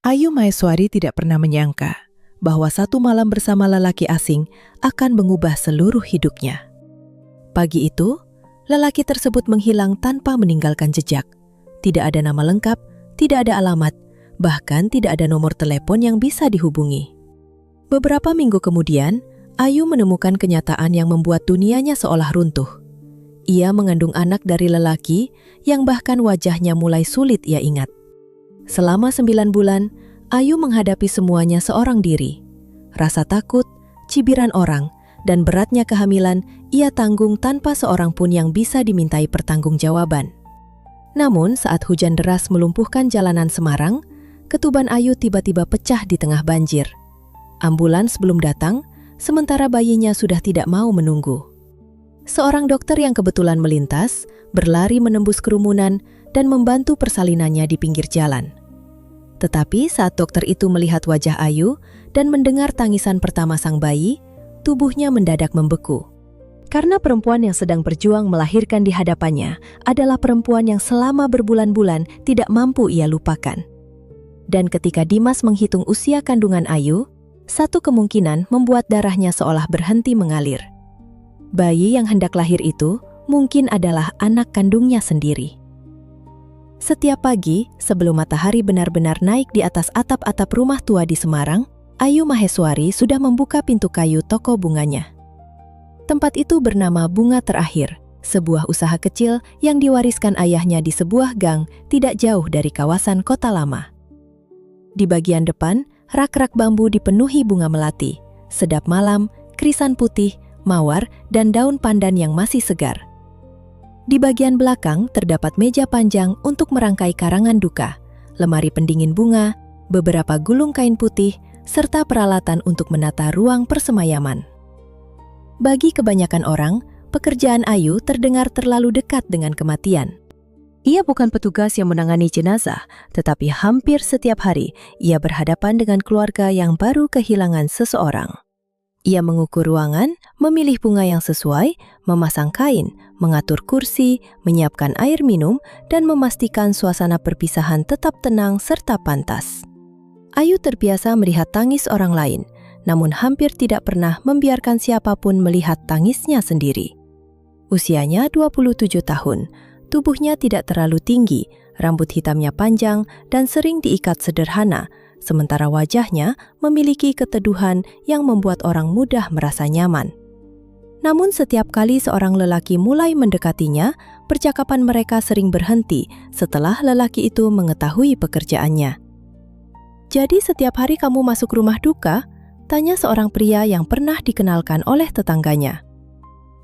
Ayu Maheswari tidak pernah menyangka bahwa satu malam bersama lelaki asing akan mengubah seluruh hidupnya. Pagi itu, lelaki tersebut menghilang tanpa meninggalkan jejak. Tidak ada nama lengkap, tidak ada alamat, bahkan tidak ada nomor telepon yang bisa dihubungi. Beberapa minggu kemudian, Ayu menemukan kenyataan yang membuat dunianya seolah runtuh. Ia mengandung anak dari lelaki yang bahkan wajahnya mulai sulit ia ingat. Selama 9 bulan, Ayu menghadapi semuanya seorang diri. Rasa takut, cibiran orang, dan beratnya kehamilan ia tanggung tanpa seorang pun yang bisa dimintai pertanggungjawaban. Namun saat hujan deras melumpuhkan jalanan Semarang, ketuban Ayu tiba-tiba pecah di tengah banjir. Ambulans belum datang, sementara bayinya sudah tidak mau menunggu. Seorang dokter yang kebetulan melintas, berlari menembus kerumunan dan membantu persalinannya di pinggir jalan. Tetapi saat dokter itu melihat wajah Ayu dan mendengar tangisan pertama sang bayi, tubuhnya mendadak membeku. Karena perempuan yang sedang berjuang melahirkan di hadapannya adalah perempuan yang selama berbulan-bulan tidak mampu ia lupakan. Dan ketika Dimas menghitung usia kandungan Ayu, satu kemungkinan membuat darahnya seolah berhenti mengalir. Bayi yang hendak lahir itu mungkin adalah anak kandungnya sendiri. Setiap pagi, sebelum matahari benar-benar naik di atas atap-atap rumah tua di Semarang, Ayu Maheswari sudah membuka pintu kayu toko bunganya. Tempat itu bernama Bunga Terakhir, sebuah usaha kecil yang diwariskan ayahnya di sebuah gang tidak jauh dari kawasan Kota Lama. Di bagian depan, rak-rak bambu dipenuhi bunga melati, sedap malam, krisan putih, mawar, dan daun pandan yang masih segar. Di bagian belakang terdapat meja panjang untuk merangkai karangan duka, lemari pendingin bunga, beberapa gulung kain putih, serta peralatan untuk menata ruang persemayaman. Bagi kebanyakan orang, pekerjaan Ayu terdengar terlalu dekat dengan kematian. Ia bukan petugas yang menangani jenazah, tetapi hampir setiap hari ia berhadapan dengan keluarga yang baru kehilangan seseorang. Ia mengukur ruangan, memilih bunga yang sesuai, memasang kain, mengatur kursi, menyiapkan air minum, dan memastikan suasana perpisahan tetap tenang serta pantas. Ayu terbiasa melihat tangis orang lain, namun hampir tidak pernah membiarkan siapapun melihat tangisnya sendiri. Usianya 27 tahun, tubuhnya tidak terlalu tinggi, rambut hitamnya panjang dan sering diikat sederhana, sementara wajahnya memiliki keteduhan yang membuat orang mudah merasa nyaman. Namun setiap kali seorang lelaki mulai mendekatinya, percakapan mereka sering berhenti setelah lelaki itu mengetahui pekerjaannya. "Jadi setiap hari kamu masuk rumah duka?" tanya seorang pria yang pernah dikenalkan oleh tetangganya.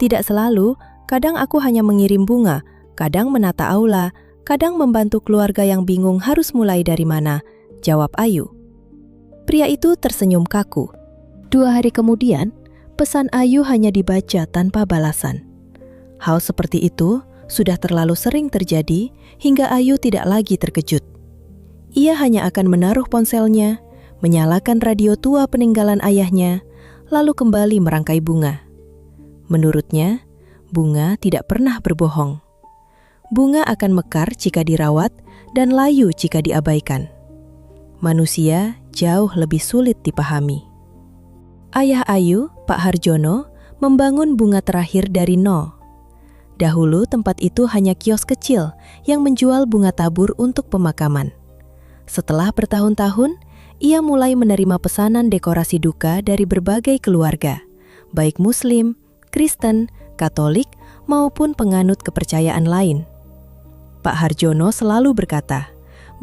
"Tidak selalu, kadang aku hanya mengirim bunga, kadang menata aula, kadang membantu keluarga yang bingung harus mulai dari mana," jawab Ayu. Pria itu tersenyum kaku. 2 hari kemudian, pesan Ayu hanya dibaca tanpa balasan. Hal seperti itu sudah terlalu sering terjadi hingga Ayu tidak lagi terkejut. Ia hanya akan menaruh ponselnya, menyalakan radio tua peninggalan ayahnya, lalu kembali merangkai bunga. Menurutnya, bunga tidak pernah berbohong. Bunga akan mekar jika dirawat dan layu jika diabaikan. Manusia jauh lebih sulit dipahami. Ayah Ayu, Pak Harjono, membangun Bunga Terakhir dari nol. Dahulu tempat itu hanya kios kecil yang menjual bunga tabur untuk pemakaman. Setelah bertahun-tahun, ia mulai menerima pesanan dekorasi duka dari berbagai keluarga, baik Muslim, Kristen, Katolik, maupun penganut kepercayaan lain. Pak Harjono selalu berkata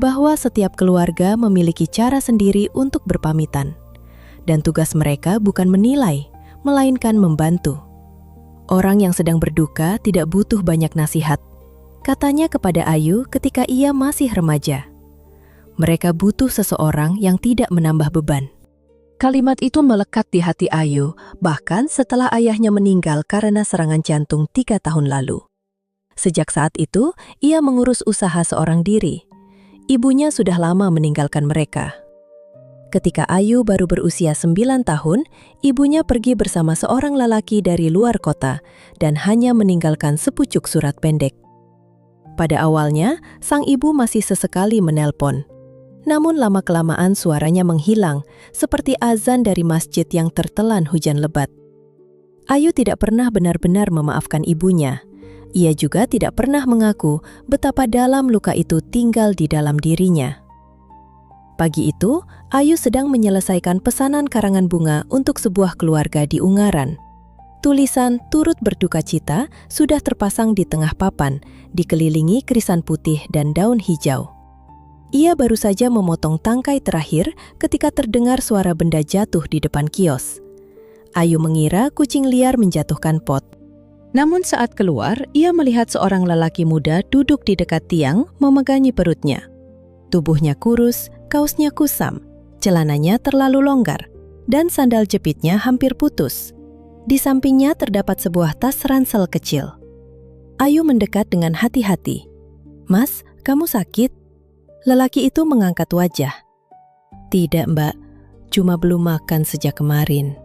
bahwa setiap keluarga memiliki cara sendiri untuk berpamitan, dan tugas mereka bukan menilai, melainkan membantu. Orang yang sedang berduka tidak butuh banyak nasihat, katanya kepada Ayu ketika ia masih remaja. Mereka butuh seseorang yang tidak menambah beban. Kalimat itu melekat di hati Ayu, bahkan setelah ayahnya meninggal karena serangan jantung 3 tahun lalu. Sejak saat itu, ia mengurus usaha seorang diri. Ibunya sudah lama meninggalkan mereka. Ketika Ayu baru berusia 9 tahun, ibunya pergi bersama seorang lelaki dari luar kota dan hanya meninggalkan sepucuk surat pendek. Pada awalnya, sang ibu masih sesekali menelpon. Namun lama-kelamaan suaranya menghilang, seperti azan dari masjid yang tertelan hujan lebat. Ayu tidak pernah benar-benar memaafkan ibunya. Ia juga tidak pernah mengaku betapa dalam luka itu tinggal di dalam dirinya. Pagi itu, Ayu sedang menyelesaikan pesanan karangan bunga untuk sebuah keluarga di Ungaran. Tulisan turut berduka cita sudah terpasang di tengah papan, dikelilingi krisan putih dan daun hijau. Ia baru saja memotong tangkai terakhir ketika terdengar suara benda jatuh di depan kios. Ayu mengira kucing liar menjatuhkan pot. Namun saat keluar, ia melihat seorang lelaki muda duduk di dekat tiang memegangi perutnya. Tubuhnya kurus, kaosnya kusam, celananya terlalu longgar, dan sandal jepitnya hampir putus. Di sampingnya terdapat sebuah tas ransel kecil. Ayu mendekat dengan hati-hati. "Mas, kamu sakit?" Lelaki itu mengangkat wajah. "Tidak, Mbak. Cuma belum makan sejak kemarin."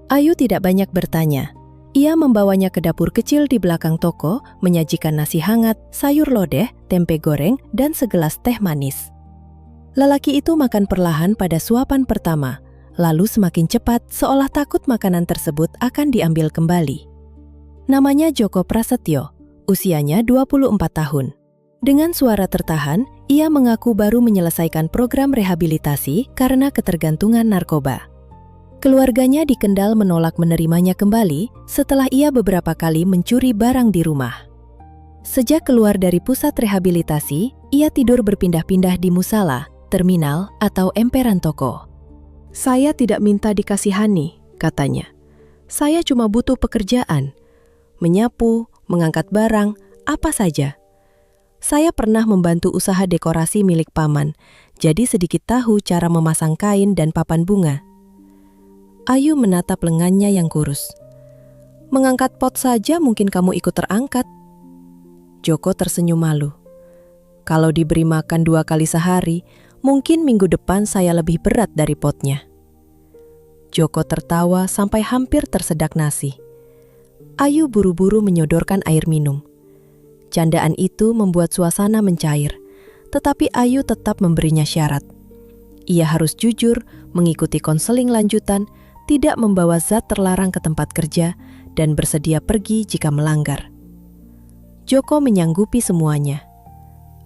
Ayu tidak banyak bertanya. Ia membawanya ke dapur kecil di belakang toko, menyajikan nasi hangat, sayur lodeh, tempe goreng, dan segelas teh manis. Lelaki itu makan perlahan pada suapan pertama, lalu semakin cepat seolah takut makanan tersebut akan diambil kembali. Namanya Joko Prasetyo, usianya 24 tahun. Dengan suara tertahan, ia mengaku baru menyelesaikan program rehabilitasi karena ketergantungan narkoba. Keluarganya di Kendal menolak menerimanya kembali setelah ia beberapa kali mencuri barang di rumah. Sejak keluar dari pusat rehabilitasi, ia tidur berpindah-pindah di musala, terminal, atau emperan toko. "Saya tidak minta dikasihani," katanya. "Saya cuma butuh pekerjaan. Menyapu, mengangkat barang, apa saja. Saya pernah membantu usaha dekorasi milik paman, jadi sedikit tahu cara memasang kain dan papan bunga." Ayu menatap lengannya yang kurus. "Mengangkat pot saja mungkin kamu ikut terangkat." Joko tersenyum malu. "Kalau diberi makan 2 kali sehari, mungkin minggu depan saya lebih berat dari potnya." Joko tertawa sampai hampir tersedak nasi. Ayu buru-buru menyodorkan air minum. Candaan itu membuat suasana mencair, tetapi Ayu tetap memberinya syarat. Ia harus jujur, mengikuti konseling lanjutan, tidak membawa zat terlarang ke tempat kerja, dan bersedia pergi jika melanggar. Joko menyanggupi semuanya.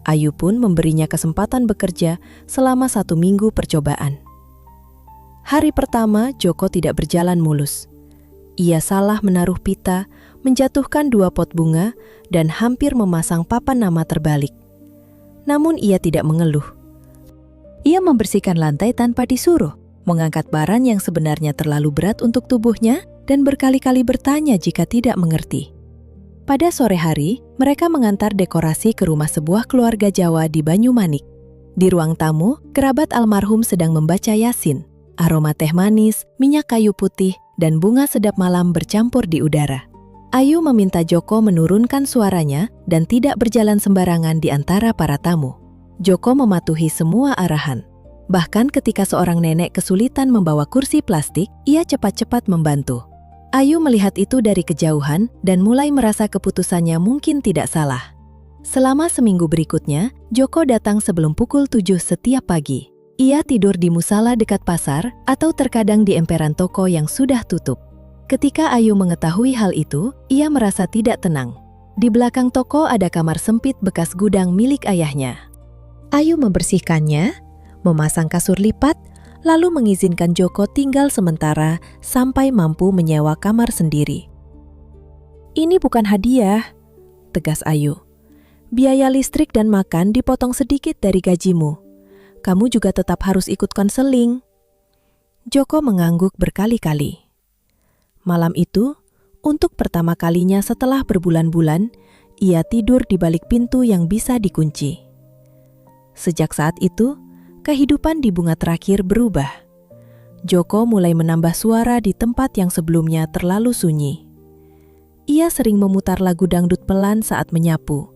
Ayu pun memberinya kesempatan bekerja selama 1 minggu percobaan. Hari pertama, Joko tidak berjalan mulus. Ia salah menaruh pita, menjatuhkan 2 pot bunga, dan hampir memasang papan nama terbalik. Namun ia tidak mengeluh. Ia membersihkan lantai tanpa disuruh, mengangkat barang yang sebenarnya terlalu berat untuk tubuhnya, dan berkali-kali bertanya jika tidak mengerti. Pada sore hari, mereka mengantar dekorasi ke rumah sebuah keluarga Jawa di Banyumanik. Di ruang tamu, kerabat almarhum sedang membaca Yasin. Aroma teh manis, minyak kayu putih, dan bunga sedap malam bercampur di udara. Ayu meminta Joko menurunkan suaranya dan tidak berjalan sembarangan di antara para tamu. Joko mematuhi semua arahan. Bahkan ketika seorang nenek kesulitan membawa kursi plastik, ia cepat-cepat membantu. Ayu melihat itu dari kejauhan dan mulai merasa keputusannya mungkin tidak salah. Selama seminggu berikutnya, Joko datang sebelum pukul 7 setiap pagi. Ia tidur di musala dekat pasar atau terkadang di emperan toko yang sudah tutup. Ketika Ayu mengetahui hal itu, ia merasa tidak tenang. Di belakang toko ada kamar sempit bekas gudang milik ayahnya. Ayu membersihkannya, memasang kasur lipat, lalu mengizinkan Joko tinggal sementara sampai mampu menyewa kamar sendiri. "Ini bukan hadiah," tegas Ayu. "Biaya listrik dan makan dipotong sedikit dari gajimu. Kamu juga tetap harus ikut konseling." Joko mengangguk berkali-kali. Malam itu, untuk pertama kalinya setelah berbulan-bulan, ia tidur di balik pintu yang bisa dikunci. Sejak saat itu, kehidupan di bunga terakhir berubah. Joko mulai menambah suara di tempat yang sebelumnya terlalu sunyi. Ia sering memutar lagu dangdut pelan saat menyapu,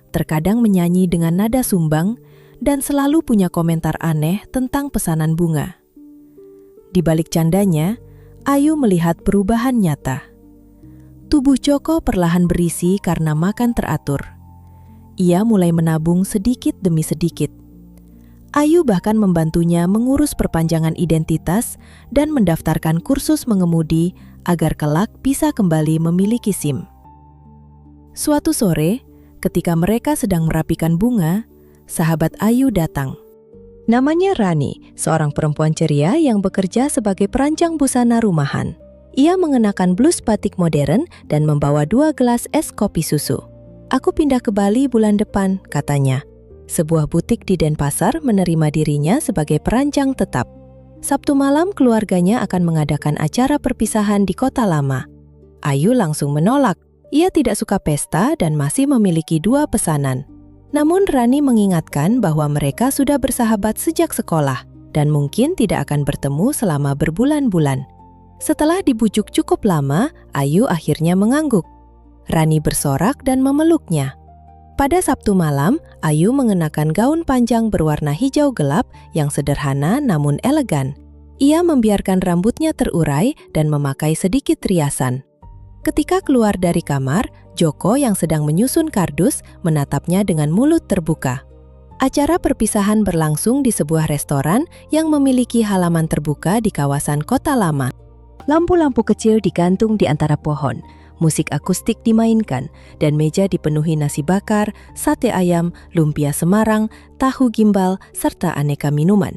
terkadang menyanyi dengan nada sumbang, dan selalu punya komentar aneh tentang pesanan bunga. Di balik candanya, Ayu melihat perubahan nyata. Tubuh Joko perlahan berisi karena makan teratur. Ia mulai menabung sedikit demi sedikit. Ayu bahkan membantunya mengurus perpanjangan identitas dan mendaftarkan kursus mengemudi agar kelak bisa kembali memiliki SIM. Suatu sore, ketika mereka sedang merapikan bunga, sahabat Ayu datang. Namanya Rani, seorang perempuan ceria yang bekerja sebagai perancang busana rumahan. Ia mengenakan blus batik modern dan membawa 2 gelas es kopi susu. "Aku pindah ke Bali bulan depan," katanya. Sebuah butik di Denpasar menerima dirinya sebagai perancang tetap. Sabtu malam keluarganya akan mengadakan acara perpisahan di kota lama. Ayu langsung menolak. Ia tidak suka pesta dan masih memiliki 2 pesanan. Namun Rani mengingatkan bahwa mereka sudah bersahabat sejak sekolah dan mungkin tidak akan bertemu selama berbulan-bulan. Setelah dibujuk cukup lama, Ayu akhirnya mengangguk. Rani bersorak dan memeluknya. Pada Sabtu malam, Ayu mengenakan gaun panjang berwarna hijau gelap yang sederhana namun elegan. Ia membiarkan rambutnya terurai dan memakai sedikit riasan. Ketika keluar dari kamar, Joko yang sedang menyusun kardus menatapnya dengan mulut terbuka. Acara perpisahan berlangsung di sebuah restoran yang memiliki halaman terbuka di kawasan kota lama. Lampu-lampu kecil digantung di antara pohon. Musik akustik dimainkan, dan meja dipenuhi nasi bakar, sate ayam, lumpia Semarang, tahu gimbal, serta aneka minuman.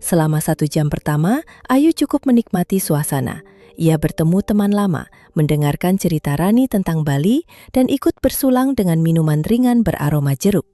Selama 1 jam pertama, Ayu cukup menikmati suasana. Ia bertemu teman lama, mendengarkan cerita Rani tentang Bali, dan ikut bersulang dengan minuman ringan beraroma jeruk.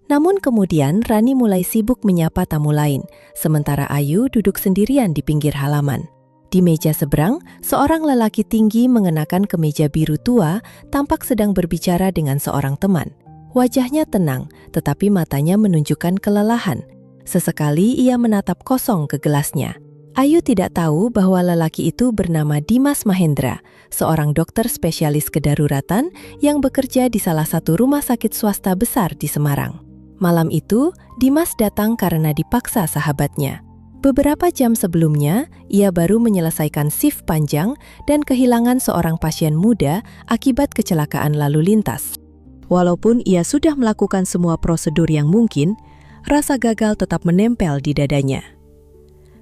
Namun kemudian Rani mulai sibuk menyapa tamu lain, sementara Ayu duduk sendirian di pinggir halaman. Di meja seberang, seorang lelaki tinggi mengenakan kemeja biru tua tampak sedang berbicara dengan seorang teman. Wajahnya tenang, tetapi matanya menunjukkan kelelahan. Sesekali ia menatap kosong ke gelasnya. Ayu tidak tahu bahwa lelaki itu bernama Dimas Mahendra, seorang dokter spesialis kedaruratan yang bekerja di salah satu rumah sakit swasta besar di Semarang. Malam itu, Dimas datang karena dipaksa sahabatnya. Beberapa jam sebelumnya, ia baru menyelesaikan shift panjang dan kehilangan seorang pasien muda akibat kecelakaan lalu lintas. Walaupun ia sudah melakukan semua prosedur yang mungkin, rasa gagal tetap menempel di dadanya.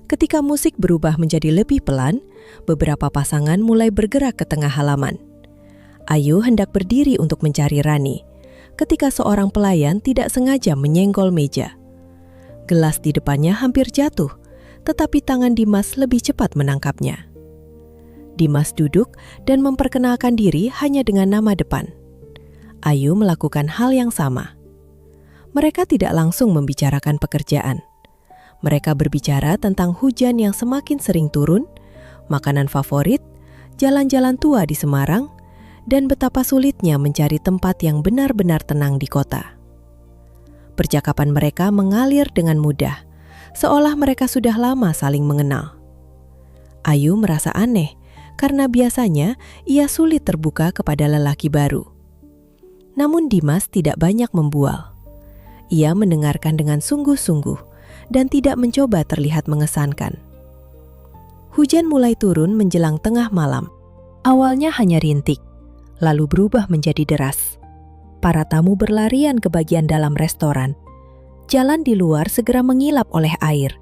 Ketika musik berubah menjadi lebih pelan, beberapa pasangan mulai bergerak ke tengah halaman. Ayu hendak berdiri untuk mencari Rani, ketika seorang pelayan tidak sengaja menyenggol meja. Gelas di depannya hampir jatuh, tetapi tangan Dimas lebih cepat menangkapnya. Dimas duduk dan memperkenalkan diri hanya dengan nama depan. Ayu melakukan hal yang sama. Mereka tidak langsung membicarakan pekerjaan. Mereka berbicara tentang hujan yang semakin sering turun, makanan favorit, jalan-jalan tua di Semarang, dan betapa sulitnya mencari tempat yang benar-benar tenang di kota. Percakapan mereka mengalir dengan mudah, seolah mereka sudah lama saling mengenal. Ayu merasa aneh karena biasanya ia sulit terbuka kepada lelaki baru. Namun Dimas tidak banyak membual. Ia mendengarkan dengan sungguh-sungguh dan tidak mencoba terlihat mengesankan. Hujan mulai turun menjelang tengah malam. Awalnya hanya rintik, lalu berubah menjadi deras. Para tamu berlarian ke bagian dalam restoran. Jalan di luar segera mengilap oleh air.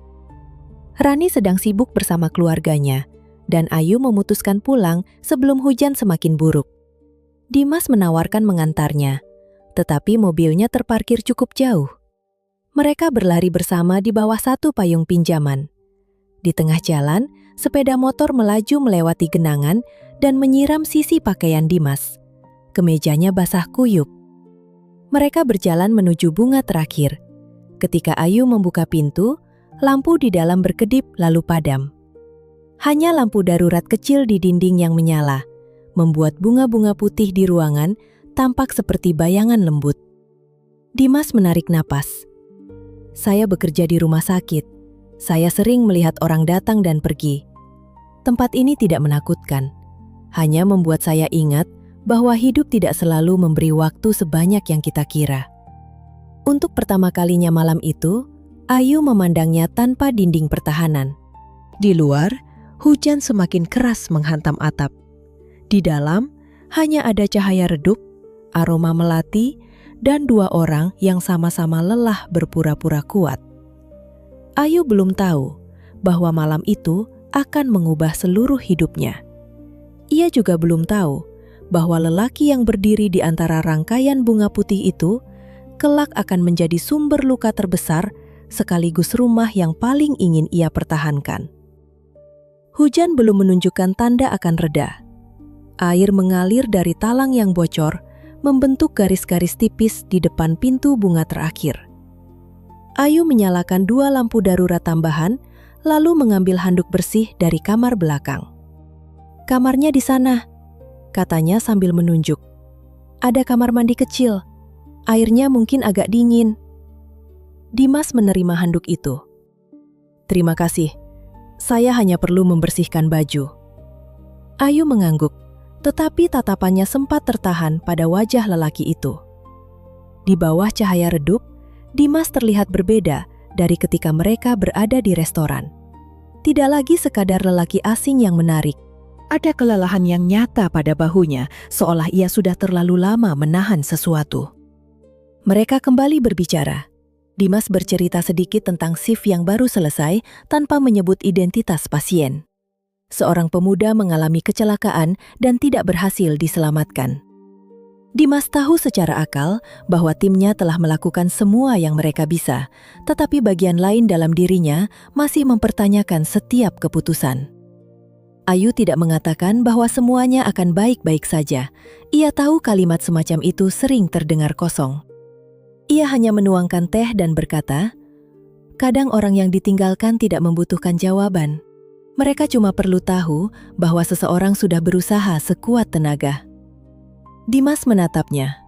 Rani sedang sibuk bersama keluarganya, dan Ayu memutuskan pulang sebelum hujan semakin buruk. Dimas menawarkan mengantarnya, tetapi mobilnya terparkir cukup jauh. Mereka berlari bersama di bawah satu payung pinjaman. Di tengah jalan, sepeda motor melaju melewati genangan dan menyiram sisi pakaian Dimas. Kemejanya basah kuyup. Mereka berjalan menuju bunga terakhir. Ketika Ayu membuka pintu, lampu di dalam berkedip lalu padam. Hanya lampu darurat kecil di dinding yang menyala, membuat bunga-bunga putih di ruangan tampak seperti bayangan lembut. Dimas menarik napas. "Saya bekerja di rumah sakit. Saya sering melihat orang datang dan pergi. Tempat ini tidak menakutkan. Hanya membuat saya ingat bahwa hidup tidak selalu memberi waktu sebanyak yang kita kira." Untuk pertama kalinya malam itu, Ayu memandangnya tanpa dinding pertahanan. Di luar, hujan semakin keras menghantam atap. Di dalam, hanya ada cahaya redup, aroma melati, dan 2 orang yang sama-sama lelah berpura-pura kuat. Ayu belum tahu bahwa malam itu akan mengubah seluruh hidupnya. Ia juga belum tahu bahwa lelaki yang berdiri di antara rangkaian bunga putih itu kelak akan menjadi sumber luka terbesar sekaligus rumah yang paling ingin ia pertahankan. Hujan belum menunjukkan tanda akan reda. Air mengalir dari talang yang bocor, membentuk garis-garis tipis di depan pintu bunga terakhir. Ayu menyalakan 2 lampu darurat tambahan, lalu mengambil handuk bersih dari kamar belakang. "Kamarnya di sana," katanya sambil menunjuk. "Ada kamar mandi kecil. Airnya mungkin agak dingin." Dimas menerima handuk itu. "Terima kasih. Saya hanya perlu membersihkan baju." Ayu mengangguk, tetapi tatapannya sempat tertahan pada wajah lelaki itu. Di bawah cahaya redup, Dimas terlihat berbeda dari ketika mereka berada di restoran. Tidak lagi sekadar lelaki asing yang menarik. Ada kelelahan yang nyata pada bahunya, seolah ia sudah terlalu lama menahan sesuatu. Mereka kembali berbicara. Dimas bercerita sedikit tentang shift yang baru selesai tanpa menyebut identitas pasien. Seorang pemuda mengalami kecelakaan dan tidak berhasil diselamatkan. Dimas tahu secara akal bahwa timnya telah melakukan semua yang mereka bisa, tetapi bagian lain dalam dirinya masih mempertanyakan setiap keputusan. Ayu tidak mengatakan bahwa semuanya akan baik-baik saja. Ia tahu kalimat semacam itu sering terdengar kosong. Ia hanya menuangkan teh dan berkata, "Kadang orang yang ditinggalkan tidak membutuhkan jawaban. Mereka cuma perlu tahu bahwa seseorang sudah berusaha sekuat tenaga." Dimas menatapnya.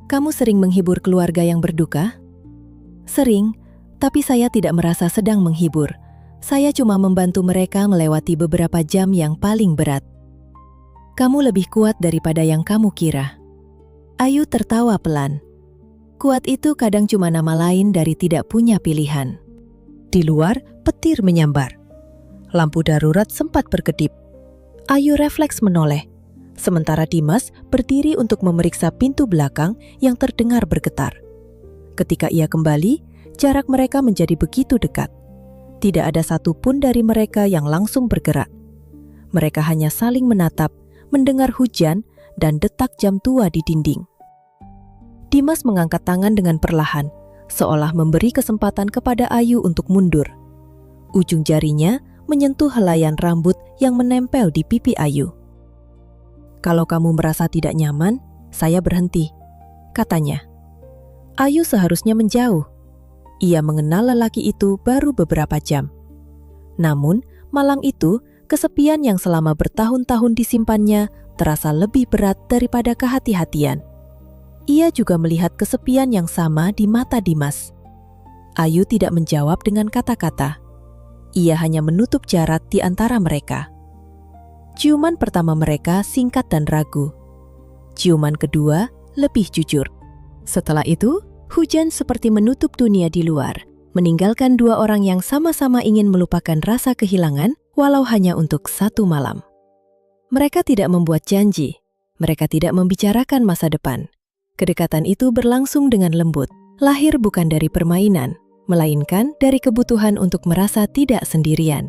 "Kamu sering menghibur keluarga yang berduka?" "Sering, tapi saya tidak merasa sedang menghibur. Saya cuma membantu mereka melewati beberapa jam yang paling berat." "Kamu lebih kuat daripada yang kamu kira." Ayu tertawa pelan. Kuat itu kadang cuma nama lain dari tidak punya pilihan. Di luar, petir menyambar. Lampu darurat sempat berkedip. Ayu refleks menoleh, sementara Dimas berdiri untuk memeriksa pintu belakang yang terdengar bergetar. Ketika ia kembali, jarak mereka menjadi begitu dekat. Tidak ada satupun dari mereka yang langsung bergerak. Mereka hanya saling menatap, mendengar hujan dan detak jam tua di dinding. Dimas mengangkat tangan dengan perlahan, seolah memberi kesempatan kepada Ayu untuk mundur. Ujung jarinya menyentuh helaian rambut yang menempel di pipi Ayu. "Kalau kamu merasa tidak nyaman, saya berhenti," katanya. Ayu seharusnya menjauh. Ia mengenal lelaki itu baru beberapa jam. Namun, malam itu, kesepian yang selama bertahun-tahun disimpannya terasa lebih berat daripada kehati-hatian. Ia juga melihat kesepian yang sama di mata Dimas. Ayu tidak menjawab dengan kata-kata. Ia hanya menutup jarak di antara mereka. Ciuman pertama mereka singkat dan ragu. Ciuman kedua lebih jujur. Setelah itu, hujan seperti menutup dunia di luar, meninggalkan 2 orang yang sama-sama ingin melupakan rasa kehilangan, walau hanya untuk 1 malam. Mereka tidak membuat janji, mereka tidak membicarakan masa depan. Kedekatan itu berlangsung dengan lembut, lahir bukan dari permainan, melainkan dari kebutuhan untuk merasa tidak sendirian.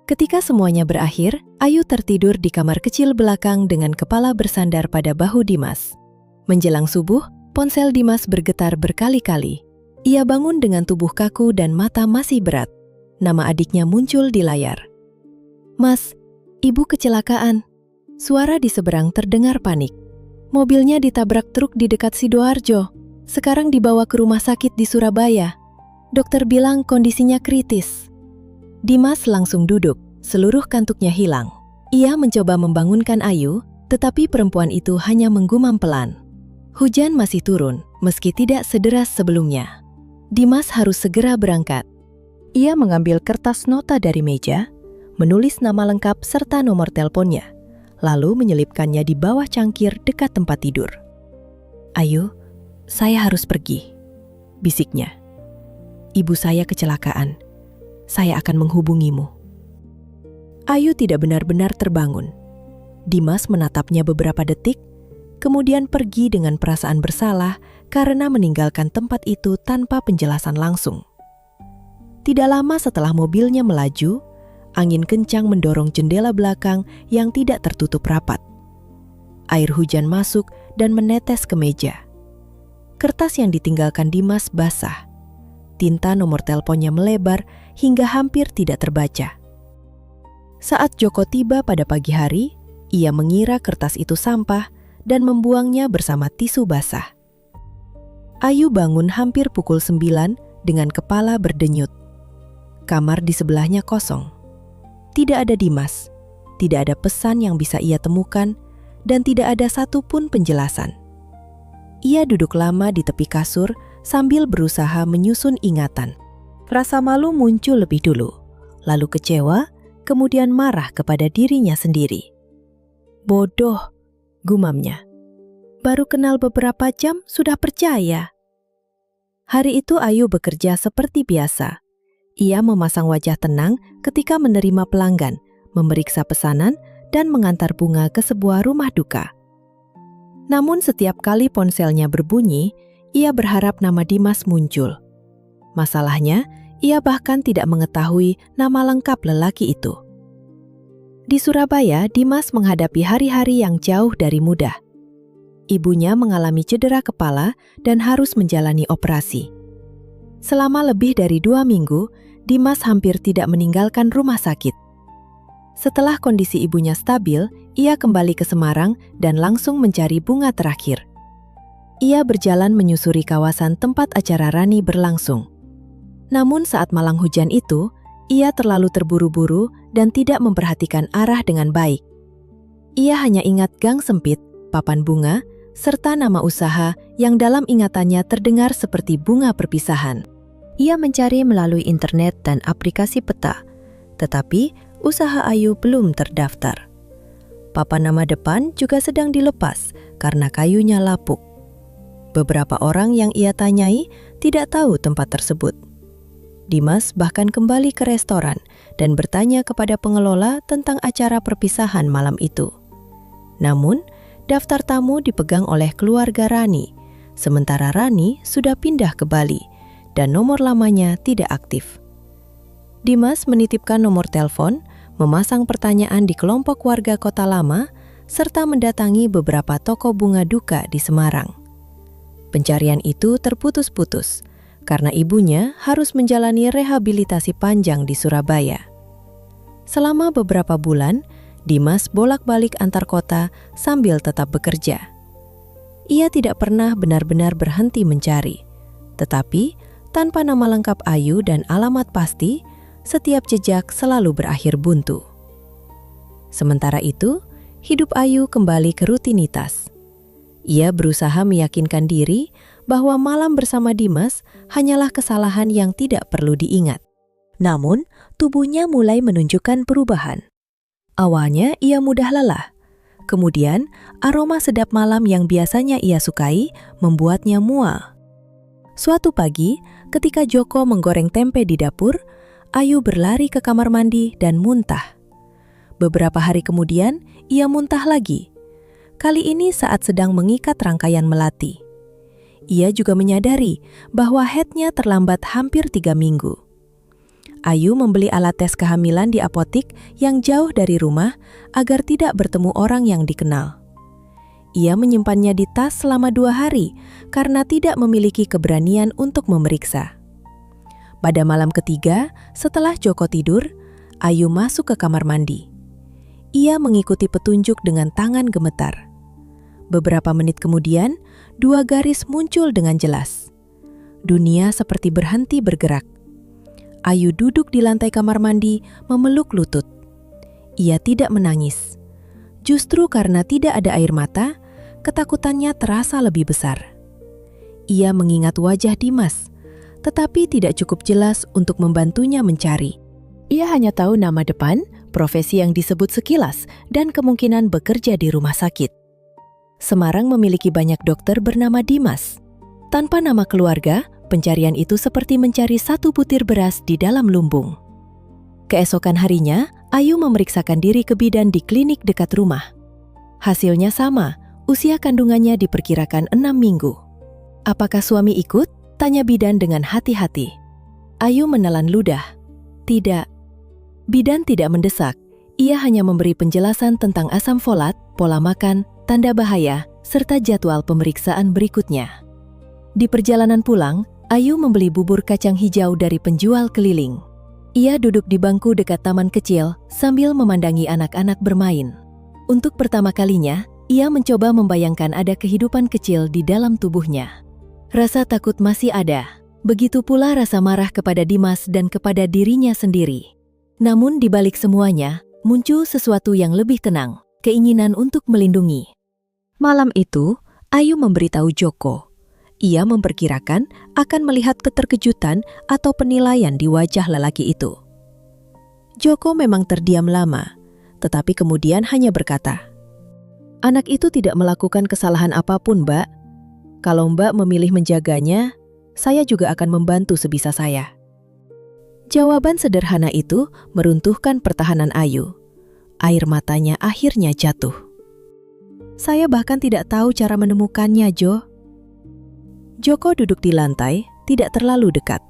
Ketika semuanya berakhir, Ayu tertidur di kamar kecil belakang dengan kepala bersandar pada bahu Dimas. Menjelang subuh, ponsel Dimas bergetar berkali-kali. Ia bangun dengan tubuh kaku dan mata masih berat. Nama adiknya muncul di layar. "Mas, ibu kecelakaan." Suara di seberang terdengar panik. "Mobilnya ditabrak truk di dekat Sidoarjo. Sekarang dibawa ke rumah sakit di Surabaya. Dokter bilang kondisinya kritis." Dimas langsung duduk, seluruh kantuknya hilang. Ia mencoba membangunkan Ayu, tetapi perempuan itu hanya menggumam pelan. Hujan masih turun, meski tidak sederas sebelumnya. Dimas harus segera berangkat. Ia mengambil kertas nota dari meja, menulis nama lengkap serta nomor teleponnya, lalu menyelipkannya di bawah cangkir dekat tempat tidur. "Ayu, saya harus pergi," bisiknya. "Ibu saya kecelakaan. Saya akan menghubungimu." Ayu tidak benar-benar terbangun. Dimas menatapnya beberapa detik, kemudian pergi dengan perasaan bersalah karena meninggalkan tempat itu tanpa penjelasan langsung. Tidak lama setelah mobilnya melaju, angin kencang mendorong jendela belakang yang tidak tertutup rapat. Air hujan masuk dan menetes ke meja. Kertas yang ditinggalkan Dimas basah. Tinta nomor teleponnya melebar hingga hampir tidak terbaca. Saat Joko tiba pada pagi hari, ia mengira kertas itu sampah dan membuangnya bersama tisu basah. Ayu bangun hampir pukul 9 dengan kepala berdenyut. Kamar di sebelahnya kosong. Tidak ada Dimas, tidak ada pesan yang bisa ia temukan, dan tidak ada satupun penjelasan. Ia duduk lama di tepi kasur sambil berusaha menyusun ingatan. Rasa malu muncul lebih dulu, lalu kecewa, kemudian marah kepada dirinya sendiri. Bodoh, gumamnya. Baru kenal beberapa jam sudah percaya. Hari itu Ayu bekerja seperti biasa. Ia memasang wajah tenang ketika menerima pelanggan, memeriksa pesanan, dan mengantar bunga ke sebuah rumah duka. Namun setiap kali ponselnya berbunyi, ia berharap nama Dimas muncul. Masalahnya, ia bahkan tidak mengetahui nama lengkap lelaki itu. Di Surabaya, Dimas menghadapi hari-hari yang jauh dari mudah. Ibunya mengalami cedera kepala dan harus menjalani operasi. Selama lebih dari 2 minggu, Dimas hampir tidak meninggalkan rumah sakit. Setelah kondisi ibunya stabil, ia kembali ke Semarang dan langsung mencari bunga terakhir. Ia berjalan menyusuri kawasan tempat acara Rani berlangsung. Namun saat malang hujan itu, ia terlalu terburu-buru dan tidak memperhatikan arah dengan baik. Ia hanya ingat gang sempit, papan bunga, serta nama usaha yang dalam ingatannya terdengar seperti bunga perpisahan. Ia mencari melalui internet dan aplikasi peta, tetapi usaha Ayu belum terdaftar. Papan nama depan juga sedang dilepas karena kayunya lapuk. Beberapa orang yang ia tanyai tidak tahu tempat tersebut. Dimas bahkan kembali ke restoran dan bertanya kepada pengelola tentang acara perpisahan malam itu. Namun, daftar tamu dipegang oleh keluarga Rani, sementara Rani sudah pindah ke Bali dan nomor lamanya tidak aktif. Dimas menitipkan nomor telepon, memasang pertanyaan di kelompok warga Kota Lama, serta mendatangi beberapa toko bunga duka di Semarang. Pencarian itu terputus-putus karena ibunya harus menjalani rehabilitasi panjang di Surabaya. Selama beberapa bulan, Dimas bolak-balik antar kota sambil tetap bekerja. Ia tidak pernah benar-benar berhenti mencari, tetapi tanpa nama lengkap Ayu dan alamat pasti, setiap jejak selalu berakhir buntu. Sementara itu, hidup Ayu kembali ke rutinitas. Ia berusaha meyakinkan diri bahwa malam bersama Dimas hanyalah kesalahan yang tidak perlu diingat. Namun, tubuhnya mulai menunjukkan perubahan. Awalnya ia mudah lelah. Kemudian, aroma sedap malam yang biasanya ia sukai membuatnya mual. Suatu pagi, ketika Joko menggoreng tempe di dapur, Ayu berlari ke kamar mandi dan muntah. Beberapa hari kemudian, ia muntah lagi. Kali ini saat sedang mengikat rangkaian melati. Ia juga menyadari bahwa haidnya terlambat hampir 3 minggu. Ayu membeli alat tes kehamilan di apotik yang jauh dari rumah agar tidak bertemu orang yang dikenal. Ia menyimpannya di tas selama 2 hari karena tidak memiliki keberanian untuk memeriksa. Pada malam ketiga, setelah Joko tidur, Ayu masuk ke kamar mandi. Ia mengikuti petunjuk dengan tangan gemetar. Beberapa menit kemudian, 2 garis muncul dengan jelas. Dunia seperti berhenti bergerak. Ayu duduk di lantai kamar mandi, memeluk lutut. Ia tidak menangis. Justru karena tidak ada air mata, ketakutannya terasa lebih besar. Ia mengingat wajah Dimas, tetapi tidak cukup jelas untuk membantunya mencari. Ia hanya tahu nama depan, profesi yang disebut sekilas, dan kemungkinan bekerja di rumah sakit. Semarang memiliki banyak dokter bernama Dimas. Tanpa nama keluarga, pencarian itu seperti mencari 1 butir beras di dalam lumbung. Keesokan harinya, Ayu memeriksakan diri ke bidan di klinik dekat rumah. Hasilnya sama, usia kandungannya diperkirakan 6 minggu. Apakah suami ikut? Tanya bidan dengan hati-hati. Ayu menelan ludah. Tidak. Bidan tidak mendesak. Ia hanya memberi penjelasan tentang asam folat, pola makan, tanda bahaya, serta jadwal pemeriksaan berikutnya. Di perjalanan pulang, Ayu membeli bubur kacang hijau dari penjual keliling. Ia duduk di bangku dekat taman kecil sambil memandangi anak-anak bermain. Untuk pertama kalinya, ia mencoba membayangkan ada kehidupan kecil di dalam tubuhnya. Rasa takut masih ada. Begitu pula rasa marah kepada Dimas dan kepada dirinya sendiri. Namun di balik semuanya, muncul sesuatu yang lebih tenang, keinginan untuk melindungi. Malam itu, Ayu memberitahu Joko. Ia memperkirakan akan melihat keterkejutan atau penilaian di wajah lelaki itu. Joko memang terdiam lama, tetapi kemudian hanya berkata, "Anak itu tidak melakukan kesalahan apapun, Mbak. Kalau Mbak memilih menjaganya, saya juga akan membantu sebisa saya." Jawaban sederhana itu meruntuhkan pertahanan Ayu. Air matanya akhirnya jatuh. "Saya bahkan tidak tahu cara menemukannya, Jo." Joko duduk di lantai, tidak terlalu dekat.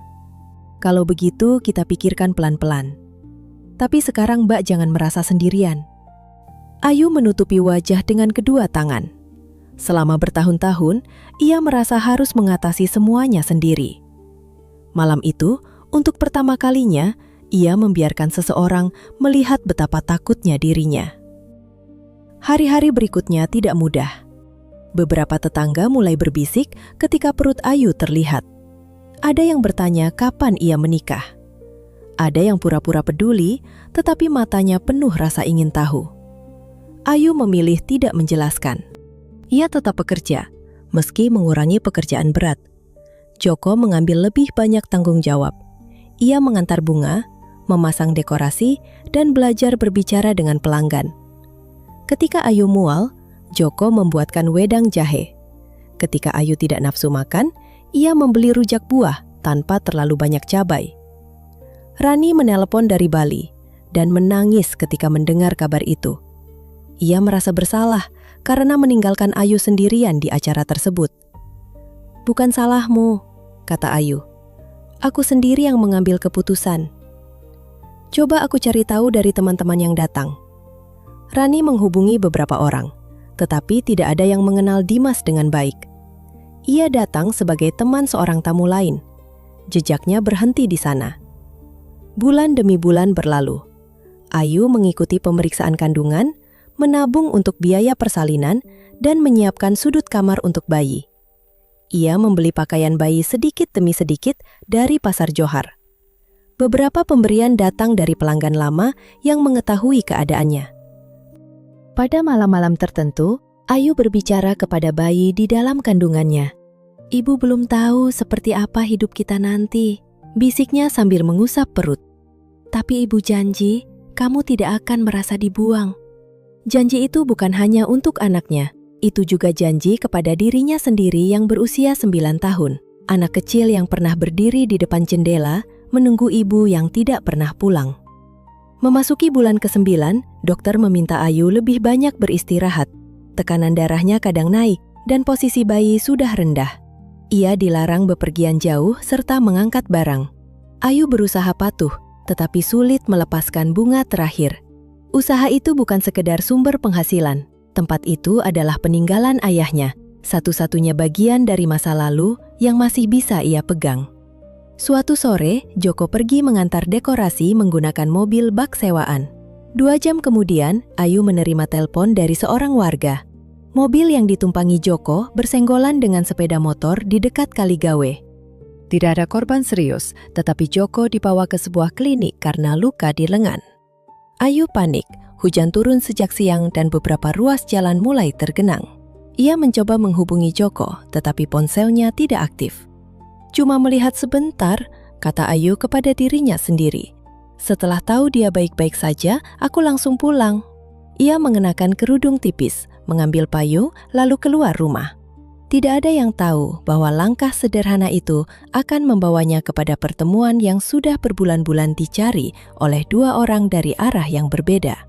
"Kalau begitu kita pikirkan pelan-pelan. Tapi sekarang Mbak jangan merasa sendirian." Ayu menutupi wajah dengan kedua tangan. Selama bertahun-tahun, ia merasa harus mengatasi semuanya sendiri. Malam itu, untuk pertama kalinya, ia membiarkan seseorang melihat betapa takutnya dirinya. Hari-hari berikutnya tidak mudah. Beberapa tetangga mulai berbisik ketika perut Ayu terlihat. Ada yang bertanya kapan ia menikah. Ada yang pura-pura peduli, tetapi matanya penuh rasa ingin tahu. Ayu memilih tidak menjelaskan. Ia tetap bekerja, meski mengurangi pekerjaan berat. Joko mengambil lebih banyak tanggung jawab. Ia mengantar bunga, memasang dekorasi, dan belajar berbicara dengan pelanggan. Ketika Ayu mual, Joko membuatkan wedang jahe. Ketika Ayu tidak nafsu makan, ia membeli rujak buah tanpa terlalu banyak cabai. Rani menelepon dari Bali dan menangis ketika mendengar kabar itu. Ia merasa bersalah karena meninggalkan Ayu sendirian di acara tersebut. "Bukan salahmu," kata Ayu. "Aku sendiri yang mengambil keputusan. Coba aku cari tahu dari teman-teman yang datang." Rani menghubungi beberapa orang, tetapi tidak ada yang mengenal Dimas dengan baik. Ia datang sebagai teman seorang tamu lain. Jejaknya berhenti di sana. Bulan demi bulan berlalu. Ayu mengikuti pemeriksaan kandungan, menabung untuk biaya persalinan, dan menyiapkan sudut kamar untuk bayi. Ia membeli pakaian bayi sedikit demi sedikit dari pasar Johar. Beberapa pemberian datang dari pelanggan lama yang mengetahui keadaannya. Pada malam-malam tertentu, Ayu berbicara kepada bayi di dalam kandungannya. "Ibu belum tahu seperti apa hidup kita nanti," bisiknya sambil mengusap perut. "Tapi ibu janji, kamu tidak akan merasa dibuang." Janji itu bukan hanya untuk anaknya, itu juga janji kepada dirinya sendiri yang berusia 9 tahun. Anak kecil yang pernah berdiri di depan jendela, menunggu ibu yang tidak pernah pulang. Memasuki bulan ke-9, dokter meminta Ayu lebih banyak beristirahat. Tekanan darahnya kadang naik, dan posisi bayi sudah rendah. Ia dilarang bepergian jauh serta mengangkat barang. Ayu berusaha patuh, tetapi sulit melepaskan bunga terakhir. Usaha itu bukan sekedar sumber penghasilan. Tempat itu adalah peninggalan ayahnya, satu-satunya bagian dari masa lalu yang masih bisa ia pegang. Suatu sore, Joko pergi mengantar dekorasi menggunakan mobil bak sewaan. 2 jam kemudian, Ayu menerima telepon dari seorang warga. Mobil yang ditumpangi Joko bersenggolan dengan sepeda motor di dekat Kaligawe. Tidak ada korban serius, tetapi Joko dibawa ke sebuah klinik karena luka di lengan. Ayu panik, hujan turun sejak siang dan beberapa ruas jalan mulai tergenang. Ia mencoba menghubungi Joko, tetapi ponselnya tidak aktif. "Cuma melihat sebentar," kata Ayu kepada dirinya sendiri. "Setelah tahu dia baik-baik saja, aku langsung pulang." Ia mengenakan kerudung tipis, mengambil payung, lalu keluar rumah. Tidak ada yang tahu bahwa langkah sederhana itu akan membawanya kepada pertemuan yang sudah berbulan-bulan dicari oleh 2 orang dari arah yang berbeda.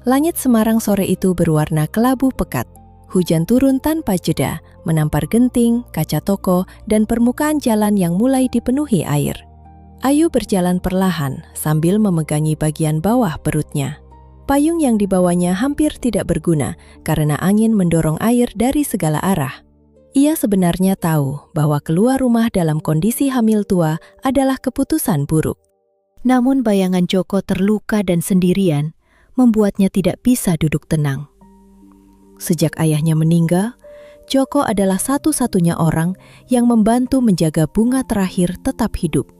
Langit Semarang sore itu berwarna kelabu pekat. Hujan turun tanpa jeda, menampar genting, kaca toko, dan permukaan jalan yang mulai dipenuhi air. Ayu berjalan perlahan sambil memegangi bagian bawah perutnya. Payung yang dibawanya hampir tidak berguna karena angin mendorong air dari segala arah. Ia sebenarnya tahu bahwa keluar rumah dalam kondisi hamil tua adalah keputusan buruk. Namun bayangan Joko terluka dan sendirian membuatnya tidak bisa duduk tenang. Sejak ayahnya meninggal, Joko adalah satu-satunya orang yang membantu menjaga bunga terakhir tetap hidup.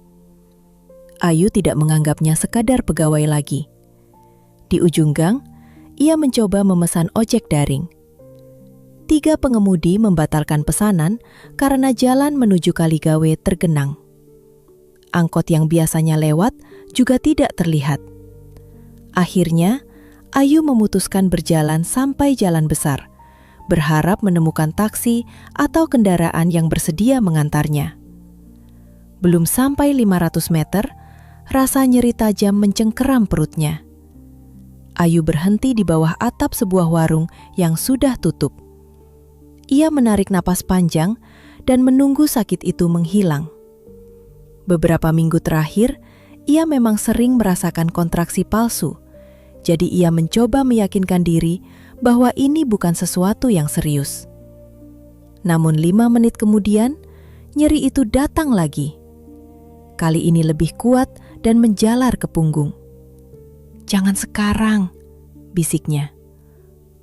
Ayu tidak menganggapnya sekadar pegawai lagi. Di ujung gang, ia mencoba memesan ojek daring. 3 pengemudi membatalkan pesanan karena jalan menuju Kaligawe tergenang. Angkot yang biasanya lewat juga tidak terlihat. Akhirnya, Ayu memutuskan berjalan sampai jalan besar, berharap menemukan taksi atau kendaraan yang bersedia mengantarnya. Belum sampai 500 meter, rasa nyeri tajam mencengkeram perutnya. Ayu berhenti di bawah atap sebuah warung yang sudah tutup. Ia menarik napas panjang dan menunggu sakit itu menghilang. Beberapa minggu terakhir, ia memang sering merasakan kontraksi palsu. Jadi ia mencoba meyakinkan diri bahwa ini bukan sesuatu yang serius. Namun 5 menit kemudian, nyeri itu datang lagi. Kali ini lebih kuat dan menjalar ke punggung. "Jangan sekarang," bisiknya.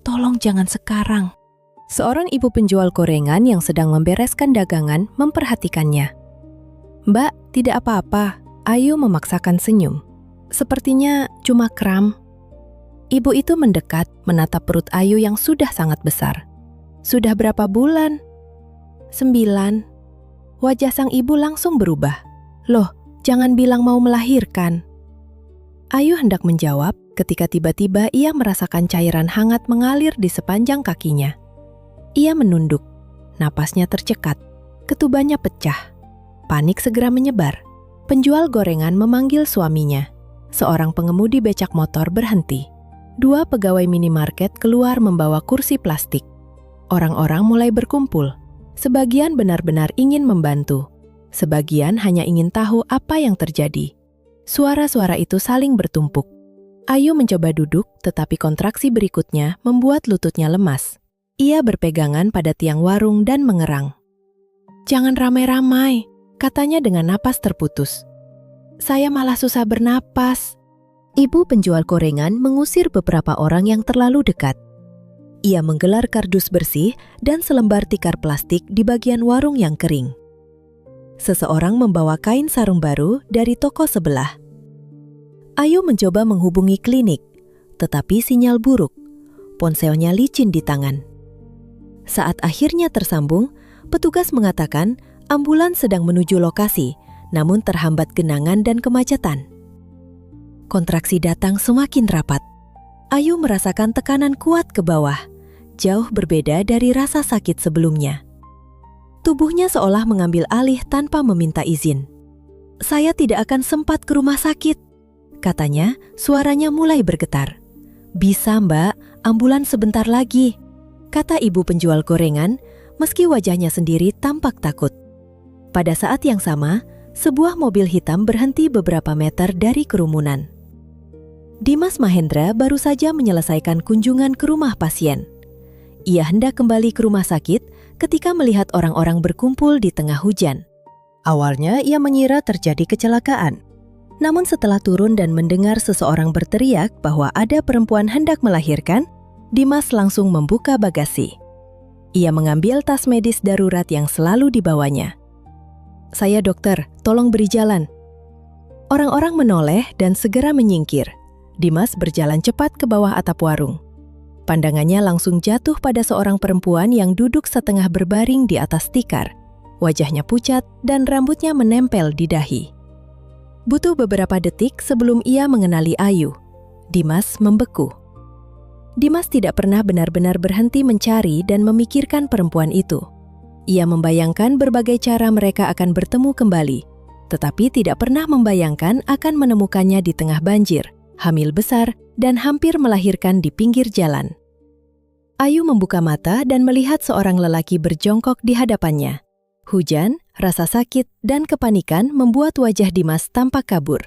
"Tolong jangan sekarang." Seorang ibu penjual gorengan yang sedang membereskan dagangan memperhatikannya. "Mbak, tidak apa-apa." Ayu memaksakan senyum. "Sepertinya cuma kram." Ibu itu mendekat menatap perut Ayu yang sudah sangat besar. "Sudah berapa bulan?" 9. Wajah sang ibu langsung berubah. "Loh, jangan bilang mau melahirkan." Ayu hendak menjawab ketika tiba-tiba ia merasakan cairan hangat mengalir di sepanjang kakinya. Ia menunduk, napasnya tercekat, ketubannya pecah. Panik segera menyebar. Penjual gorengan memanggil suaminya. Seorang pengemudi becak motor berhenti. 2 pegawai minimarket keluar membawa kursi plastik. Orang-orang mulai berkumpul. Sebagian benar-benar ingin membantu. Sebagian hanya ingin tahu apa yang terjadi. Suara-suara itu saling bertumpuk. Ayu mencoba duduk, tetapi kontraksi berikutnya membuat lututnya lemas. Ia berpegangan pada tiang warung dan mengerang. "Jangan ramai-ramai," katanya dengan napas terputus. "Saya malah susah bernapas." Ibu penjual gorengan mengusir beberapa orang yang terlalu dekat. Ia menggelar kardus bersih dan selembar tikar plastik di bagian warung yang kering. Seseorang membawa kain sarung baru dari toko sebelah. Ayu mencoba menghubungi klinik, tetapi sinyal buruk. Ponselnya licin di tangan. Saat akhirnya tersambung, petugas mengatakan ambulans sedang menuju lokasi, namun terhambat genangan dan kemacetan. Kontraksi datang semakin rapat. Ayu merasakan tekanan kuat ke bawah, jauh berbeda dari rasa sakit sebelumnya. Tubuhnya seolah mengambil alih tanpa meminta izin. "Saya tidak akan sempat ke rumah sakit," katanya, suaranya mulai bergetar. "Bisa, Mbak, ambulans sebentar lagi," kata ibu penjual gorengan, meski wajahnya sendiri tampak takut. Pada saat yang sama, sebuah mobil hitam berhenti beberapa meter dari kerumunan. Dimas Mahendra baru saja menyelesaikan kunjungan ke rumah pasien. Ia hendak kembali ke rumah sakit ketika melihat orang-orang berkumpul di tengah hujan. Awalnya ia mengira terjadi kecelakaan. Namun setelah turun dan mendengar seseorang berteriak bahwa ada perempuan hendak melahirkan, Dimas langsung membuka bagasi. Ia mengambil tas medis darurat yang selalu dibawanya. "Saya dokter, tolong beri jalan." Orang-orang menoleh dan segera menyingkir. Dimas berjalan cepat ke bawah atap warung. Pandangannya langsung jatuh pada seorang perempuan yang duduk setengah berbaring di atas tikar. Wajahnya pucat dan rambutnya menempel di dahi. Butuh beberapa detik sebelum ia mengenali Ayu. Dimas membeku. Dimas tidak pernah benar-benar berhenti mencari dan memikirkan perempuan itu. Ia membayangkan berbagai cara mereka akan bertemu kembali, tetapi tidak pernah membayangkan akan menemukannya di tengah banjir, hamil besar, dan hampir melahirkan di pinggir jalan. Ayu membuka mata dan melihat seorang lelaki berjongkok di hadapannya. Hujan, rasa sakit, dan kepanikan membuat wajah Dimas tampak kabur.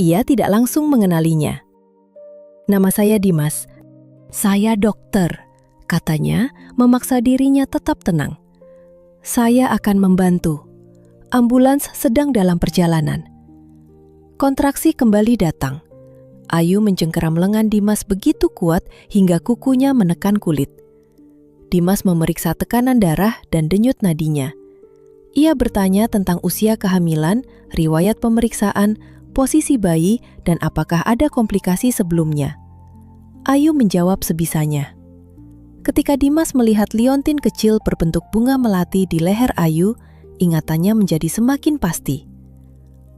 Ia tidak langsung mengenalinya. "Nama saya Dimas. Saya dokter," katanya, memaksa dirinya tetap tenang. "Saya akan membantu. Ambulans sedang dalam perjalanan." Kontraksi kembali datang. Ayu mencengkeram lengan Dimas begitu kuat hingga kukunya menekan kulit. Dimas memeriksa tekanan darah dan denyut nadinya. Ia bertanya tentang usia kehamilan, riwayat pemeriksaan, posisi bayi, dan apakah ada komplikasi sebelumnya. Ayu menjawab sebisanya. Ketika Dimas melihat liontin kecil berbentuk bunga melati di leher Ayu, ingatannya menjadi semakin pasti.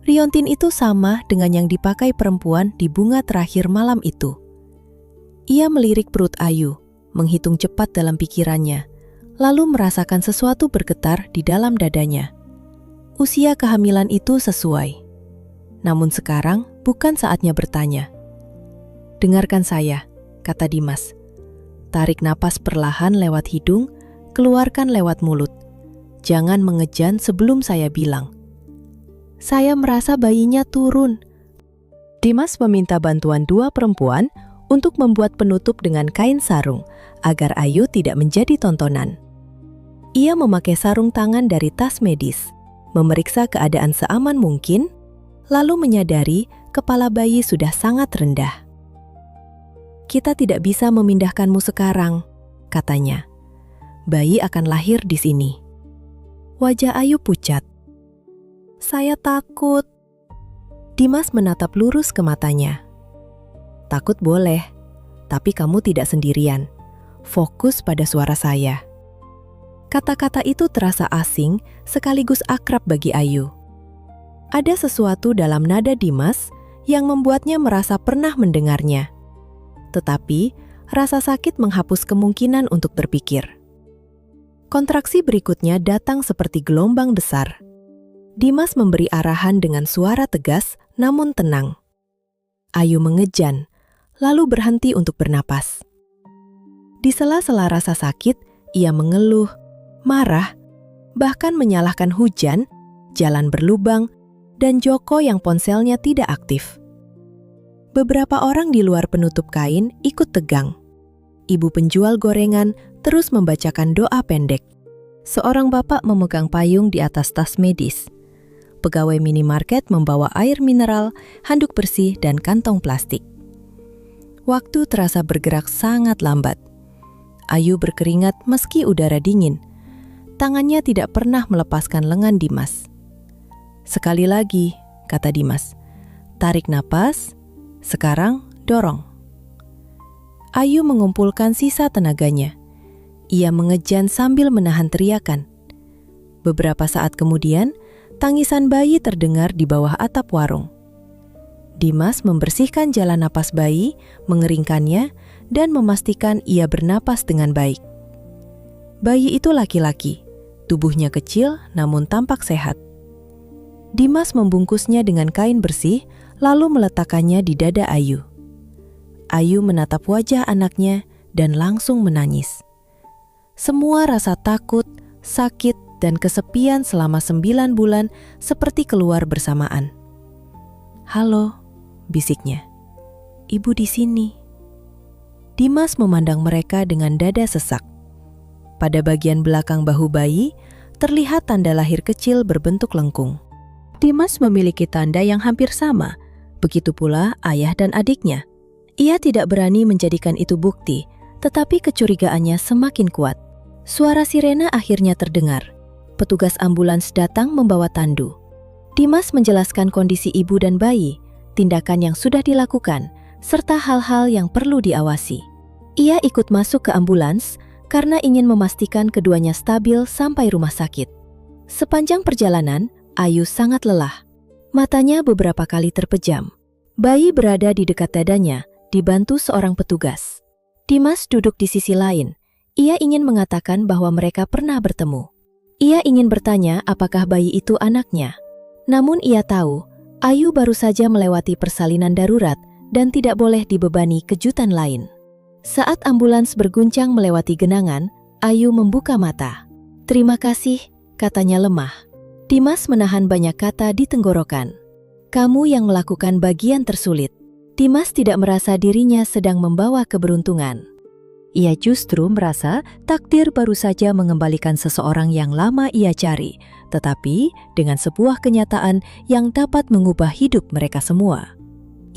Liontin itu sama dengan yang dipakai perempuan di bunga terakhir malam itu. Ia melirik perut Ayu, menghitung cepat dalam pikirannya, lalu merasakan sesuatu bergetar di dalam dadanya. Usia kehamilan itu sesuai. Namun sekarang bukan saatnya bertanya. "Dengarkan saya," kata Dimas. "Tarik napas perlahan lewat hidung, keluarkan lewat mulut. Jangan mengejan sebelum saya bilang." "Saya merasa bayinya turun." Dimas meminta bantuan dua perempuan untuk membuat penutup dengan kain sarung agar Ayu tidak menjadi tontonan. Ia memakai sarung tangan dari tas medis, memeriksa keadaan seaman mungkin, lalu menyadari kepala bayi sudah sangat rendah. "Kita tidak bisa memindahkanmu sekarang," katanya. "Bayi akan lahir di sini." Wajah Ayu pucat. "Saya takut." Dimas menatap lurus ke matanya. "Takut boleh, tapi kamu tidak sendirian. Fokus pada suara saya." Kata-kata itu terasa asing sekaligus akrab bagi Ayu. Ada sesuatu dalam nada Dimas yang membuatnya merasa pernah mendengarnya. Tetapi, rasa sakit menghapus kemungkinan untuk berpikir. Kontraksi berikutnya datang seperti gelombang besar. Dimas memberi arahan dengan suara tegas namun tenang. Ayu mengejan, lalu berhenti untuk bernapas. Di sela-sela rasa sakit, ia mengeluh, marah, bahkan menyalahkan hujan, jalan berlubang, dan Joko yang ponselnya tidak aktif. Beberapa orang di luar penutup kain ikut tegang. Ibu penjual gorengan terus membacakan doa pendek. Seorang bapak memegang payung di atas tas medis. Pegawai minimarket membawa air mineral, handuk bersih, dan kantong plastik. Waktu terasa bergerak sangat lambat. Ayu berkeringat meski udara dingin. Tangannya tidak pernah melepaskan lengan Dimas. "Sekali lagi," kata Dimas. "Tarik napas, sekarang dorong." Ayu mengumpulkan sisa tenaganya. Ia mengejan sambil menahan teriakan. Beberapa saat kemudian, tangisan bayi terdengar di bawah atap warung. Dimas membersihkan jalan napas bayi, mengeringkannya, dan memastikan ia bernapas dengan baik. Bayi itu laki-laki, tubuhnya kecil namun tampak sehat. Dimas membungkusnya dengan kain bersih, lalu meletakkannya di dada Ayu. Ayu menatap wajah anaknya dan langsung menangis. Semua rasa takut, sakit, dan kesepian selama 9 bulan seperti keluar bersamaan. "Halo," bisiknya. "Ibu di sini." Dimas memandang mereka dengan dada sesak. Pada bagian belakang bahu bayi, terlihat tanda lahir kecil berbentuk lengkung. Dimas memiliki tanda yang hampir sama, begitu pula ayah dan adiknya. Ia tidak berani menjadikan itu bukti, tetapi kecurigaannya semakin kuat. Suara sirena akhirnya terdengar. Petugas ambulans datang membawa tandu. Dimas menjelaskan kondisi ibu dan bayi, tindakan yang sudah dilakukan, serta hal-hal yang perlu diawasi. Ia ikut masuk ke ambulans karena ingin memastikan keduanya stabil sampai rumah sakit. Sepanjang perjalanan, Ayu sangat lelah. Matanya beberapa kali terpejam. Bayi berada di dekat dadanya, dibantu seorang petugas. Dimas duduk di sisi lain. Ia ingin mengatakan bahwa mereka pernah bertemu. Ia ingin bertanya apakah bayi itu anaknya. Namun ia tahu, Ayu baru saja melewati persalinan darurat dan tidak boleh dibebani kejutan lain. Saat ambulans berguncang melewati genangan, Ayu membuka mata. "Terima kasih," katanya lemah. Dimas menahan banyak kata di tenggorokan. Kamu yang melakukan bagian tersulit. Dimas tidak merasa dirinya sedang membawa keberuntungan. Ia justru merasa takdir baru saja mengembalikan seseorang yang lama ia cari, tetapi dengan sebuah kenyataan yang dapat mengubah hidup mereka semua.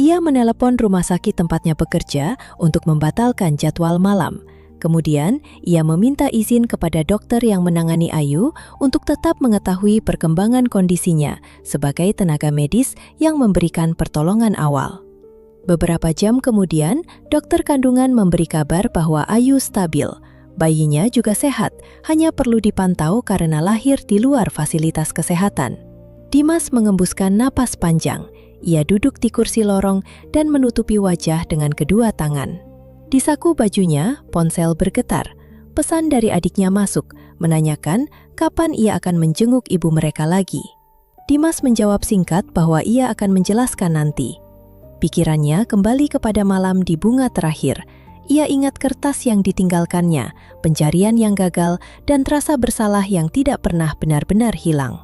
Ia menelepon rumah sakit tempatnya bekerja untuk membatalkan jadwal malam. Kemudian, ia meminta izin kepada dokter yang menangani Ayu untuk tetap mengetahui perkembangan kondisinya sebagai tenaga medis yang memberikan pertolongan awal. Beberapa jam kemudian, dokter kandungan memberi kabar bahwa Ayu stabil. Bayinya juga sehat, hanya perlu dipantau karena lahir di luar fasilitas kesehatan. Dimas mengembuskan napas panjang. Ia duduk di kursi lorong dan menutupi wajah dengan kedua tangan. Di saku bajunya, ponsel bergetar. Pesan dari adiknya masuk, menanyakan kapan ia akan menjenguk ibu mereka lagi. Dimas menjawab singkat bahwa ia akan menjelaskan nanti. Pikirannya kembali kepada malam di bunga terakhir. Ia ingat kertas yang ditinggalkannya, pencarian yang gagal, dan rasa bersalah yang tidak pernah benar-benar hilang.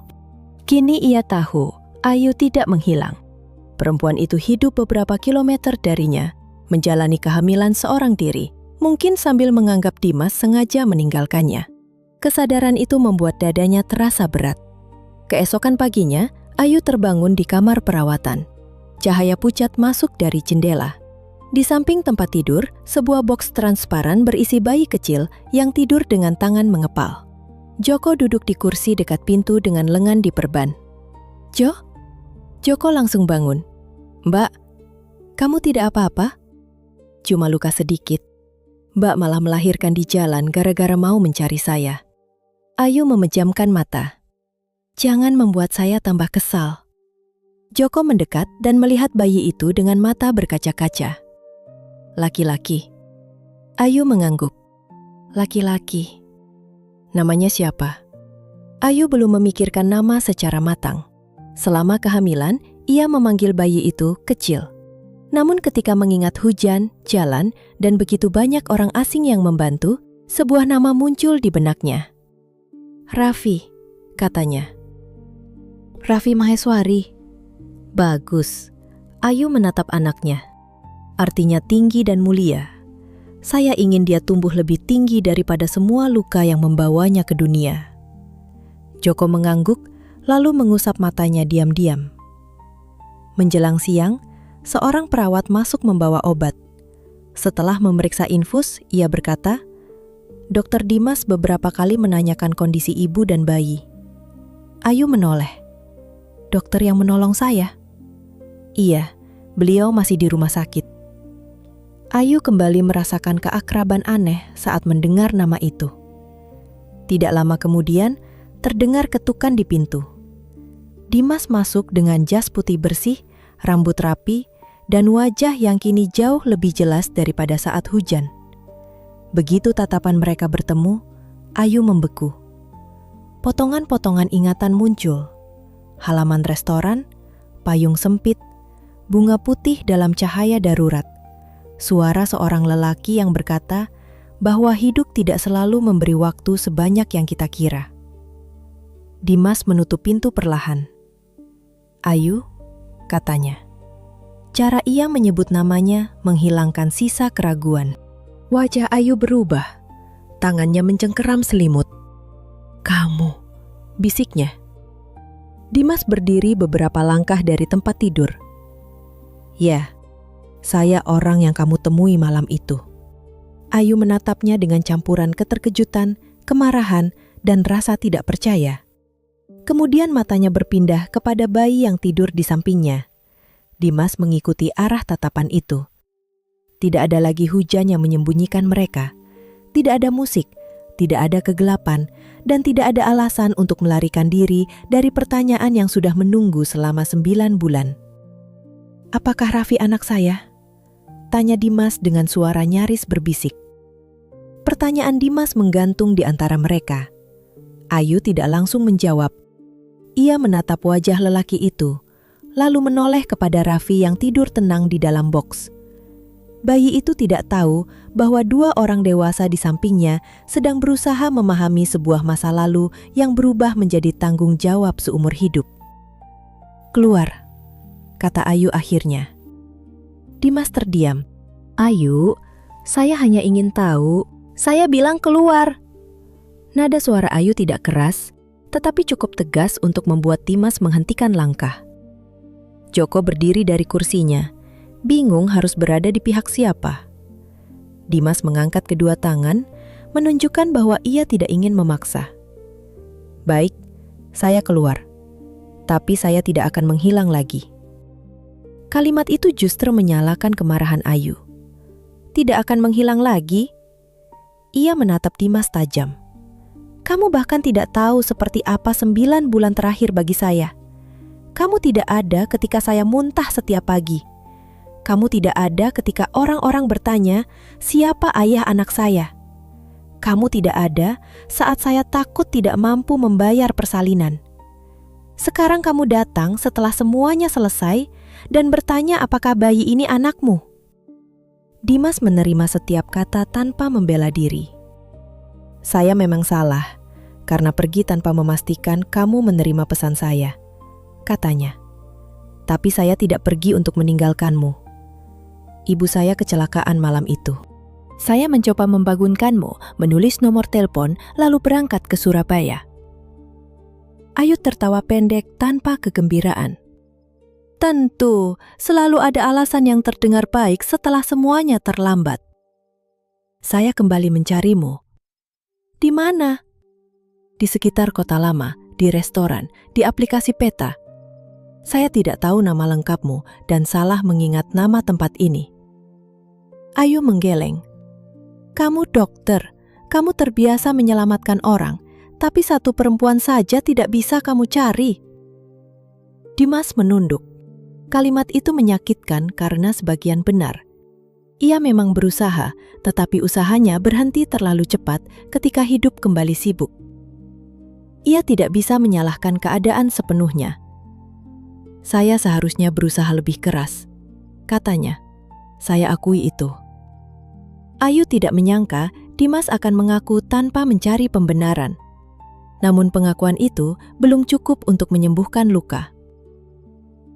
Kini ia tahu, Ayu tidak menghilang. Perempuan itu hidup beberapa kilometer darinya, menjalani kehamilan seorang diri, mungkin sambil menganggap Dimas sengaja meninggalkannya. Kesadaran itu membuat dadanya terasa berat. Keesokan paginya, Ayu terbangun di kamar perawatan. Cahaya pucat masuk dari jendela. Di samping tempat tidur, sebuah boks transparan berisi bayi kecil yang tidur dengan tangan mengepal. Joko duduk di kursi dekat pintu dengan lengan diperban. Joko langsung bangun. Mbak, kamu tidak apa-apa? Cuma luka sedikit. Mbak malah melahirkan di jalan gara-gara mau mencari saya. Ayu memejamkan mata. Jangan membuat saya tambah kesal. Joko mendekat dan melihat bayi itu dengan mata berkaca-kaca. Laki-laki. Ayu mengangguk. Laki-laki. Namanya siapa? Ayu belum memikirkan nama secara matang. Selama kehamilan, ia memanggil bayi itu kecil. Namun ketika mengingat hujan, jalan, dan begitu banyak orang asing yang membantu, sebuah nama muncul di benaknya. Raffi, katanya. Raffi Maheswari. Bagus. Ayu menatap anaknya. Artinya tinggi dan mulia. Saya ingin dia tumbuh lebih tinggi daripada semua luka yang membawanya ke dunia. Joko mengangguk, lalu mengusap matanya diam-diam. Menjelang siang, seorang perawat masuk membawa obat. Setelah memeriksa infus, ia berkata, Dokter Dimas beberapa kali menanyakan kondisi ibu dan bayi. Ayu menoleh. Dokter yang menolong saya? Iya, beliau masih di rumah sakit. Ayu kembali merasakan keakraban aneh saat mendengar nama itu. Tidak lama kemudian, terdengar ketukan di pintu. Dimas masuk dengan jas putih bersih, rambut rapi, dan wajah yang kini jauh lebih jelas daripada saat hujan. Begitu tatapan mereka bertemu, Ayu membeku. Potongan-potongan ingatan muncul. Halaman restoran, payung sempit, bunga putih dalam cahaya darurat. Suara seorang lelaki yang berkata bahwa hidup tidak selalu memberi waktu sebanyak yang kita kira. Dimas menutup pintu perlahan. Ayu, katanya. Cara ia menyebut namanya menghilangkan sisa keraguan. Wajah Ayu berubah. Tangannya mencengkeram selimut. Kamu, bisiknya. Dimas berdiri beberapa langkah dari tempat tidur. Ya, saya orang yang kamu temui malam itu. Ayu menatapnya dengan campuran keterkejutan, kemarahan, dan rasa tidak percaya. Kemudian matanya berpindah kepada bayi yang tidur di sampingnya. Dimas mengikuti arah tatapan itu. Tidak ada lagi hujan yang menyembunyikan mereka. Tidak ada musik, tidak ada kegelapan, dan tidak ada alasan untuk melarikan diri dari pertanyaan yang sudah menunggu selama 9 bulan. Apakah Raffi anak saya? Tanya Dimas dengan suara nyaris berbisik. Pertanyaan Dimas menggantung di antara mereka. Ayu tidak langsung menjawab. Ia menatap wajah lelaki itu, lalu menoleh kepada Raffi yang tidur tenang di dalam boks. bayi itu tidak tahu bahwa dua orang dewasa di sampingnya sedang berusaha memahami sebuah masa lalu yang berubah menjadi tanggung jawab seumur hidup. "Keluar," kata Ayu akhirnya. Dimas terdiam. "Ayu, saya hanya ingin tahu." "Saya bilang keluar." Nada suara Ayu tidak keras, tetapi cukup tegas untuk membuat Dimas menghentikan langkah. Joko berdiri dari kursinya, bingung harus berada di pihak siapa. Dimas mengangkat kedua tangan, menunjukkan bahwa ia tidak ingin memaksa. "Baik, saya keluar. Tapi saya tidak akan menghilang lagi." Kalimat itu justru menyalakan kemarahan Ayu. "Tidak akan menghilang lagi?" Ia menatap Dimas tajam. "Kamu bahkan tidak tahu seperti apa 9 bulan terakhir bagi saya. Kamu tidak ada ketika saya muntah setiap pagi. Kamu tidak ada ketika orang-orang bertanya, siapa ayah anak saya. Kamu tidak ada saat saya takut tidak mampu membayar persalinan. Sekarang kamu datang setelah semuanya selesai dan bertanya apakah bayi ini anakmu." Dimas menerima setiap kata tanpa membela diri. "Saya memang salah, karena pergi tanpa memastikan kamu menerima pesan saya," katanya. "Tapi saya tidak pergi untuk meninggalkanmu. Ibu saya kecelakaan malam itu. Saya mencoba membangunkanmu, menulis nomor telepon, lalu berangkat ke Surabaya." Ayu tertawa pendek tanpa kegembiraan. "Tentu, selalu ada alasan yang terdengar baik setelah semuanya terlambat. Saya kembali mencarimu." "Di mana?" "Di sekitar kota lama, di restoran, di aplikasi peta. Saya tidak tahu nama lengkapmu dan salah mengingat nama tempat ini." Ayu menggeleng. "Kamu dokter, kamu terbiasa menyelamatkan orang, tapi satu perempuan saja tidak bisa kamu cari." Dimas menunduk. Kalimat itu menyakitkan karena sebagian benar. Ia memang berusaha, tetapi usahanya berhenti terlalu cepat ketika hidup kembali sibuk. Ia tidak bisa menyalahkan keadaan sepenuhnya. "Saya seharusnya berusaha lebih keras," katanya. "Saya akui itu." Ayu tidak menyangka Dimas akan mengaku tanpa mencari pembenaran. Namun pengakuan itu belum cukup untuk menyembuhkan luka.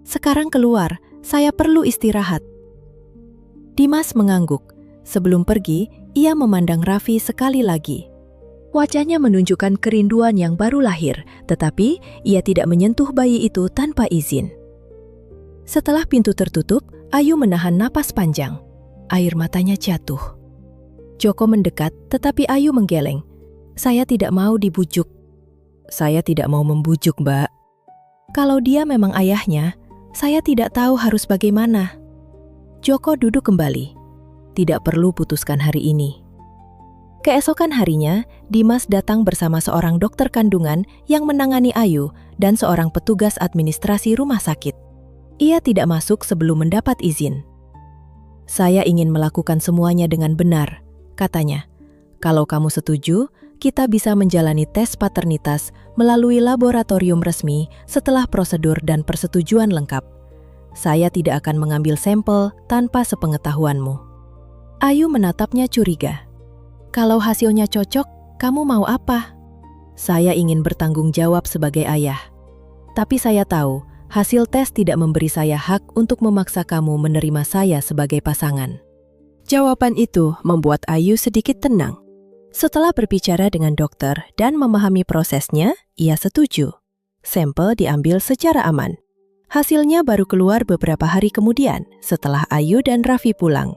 "Sekarang keluar, saya perlu istirahat." Dimas mengangguk. Sebelum pergi, ia memandang Raffi sekali lagi. Wajahnya menunjukkan kerinduan yang baru lahir, tetapi ia tidak menyentuh bayi itu tanpa izin. Setelah pintu tertutup, Ayu menahan napas panjang. Air matanya jatuh. Joko mendekat, tetapi Ayu menggeleng. "Saya tidak mau dibujuk." "Saya tidak mau membujuk, Mbak." "Kalau dia memang ayahnya, saya tidak tahu harus bagaimana." Joko duduk kembali. "Tidak perlu putuskan hari ini." Keesokan harinya, Dimas datang bersama seorang dokter kandungan yang menangani Ayu dan seorang petugas administrasi rumah sakit. Ia tidak masuk sebelum mendapat izin. "Saya ingin melakukan semuanya dengan benar," katanya. "Kalau kamu setuju, kita bisa menjalani tes paternitas melalui laboratorium resmi setelah prosedur dan persetujuan lengkap. Saya tidak akan mengambil sampel tanpa sepengetahuanmu." Ayu menatapnya curiga. "Kalau hasilnya cocok, kamu mau apa?" "Saya ingin bertanggung jawab sebagai ayah. Tapi saya tahu, hasil tes tidak memberi saya hak untuk memaksa kamu menerima saya sebagai pasangan." Jawaban itu membuat Ayu sedikit tenang. Setelah berbicara dengan dokter dan memahami prosesnya, ia setuju. Sampel diambil secara aman. Hasilnya baru keluar beberapa hari kemudian setelah Ayu dan Raffi pulang.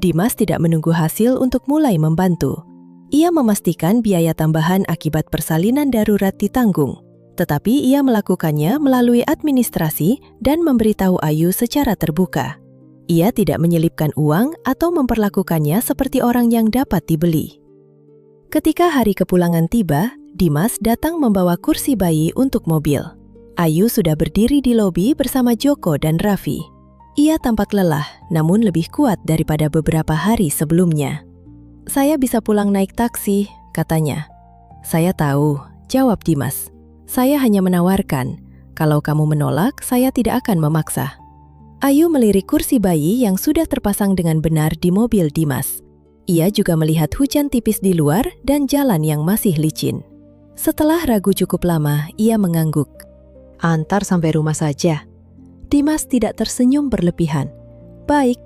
Dimas tidak menunggu hasil untuk mulai membantu. Ia memastikan biaya tambahan akibat persalinan darurat ditanggung, tetapi ia melakukannya melalui administrasi dan memberitahu Ayu secara terbuka. Ia tidak menyelipkan uang atau memperlakukannya seperti orang yang dapat dibeli. Ketika hari kepulangan tiba, Dimas datang membawa kursi bayi untuk mobil. Ayu sudah berdiri di lobi bersama Joko dan Raffi. Ia tampak lelah, namun lebih kuat daripada beberapa hari sebelumnya. "Saya bisa pulang naik taksi," katanya. "Saya tahu," jawab Dimas. "Saya hanya menawarkan. Kalau kamu menolak, saya tidak akan memaksa." Ayu melirik kursi bayi yang sudah terpasang dengan benar di mobil Dimas. Ia juga melihat hujan tipis di luar dan jalan yang masih licin. Setelah ragu cukup lama, ia mengangguk. "Antar sampai rumah saja." Dimas tidak tersenyum berlebihan. "Baik."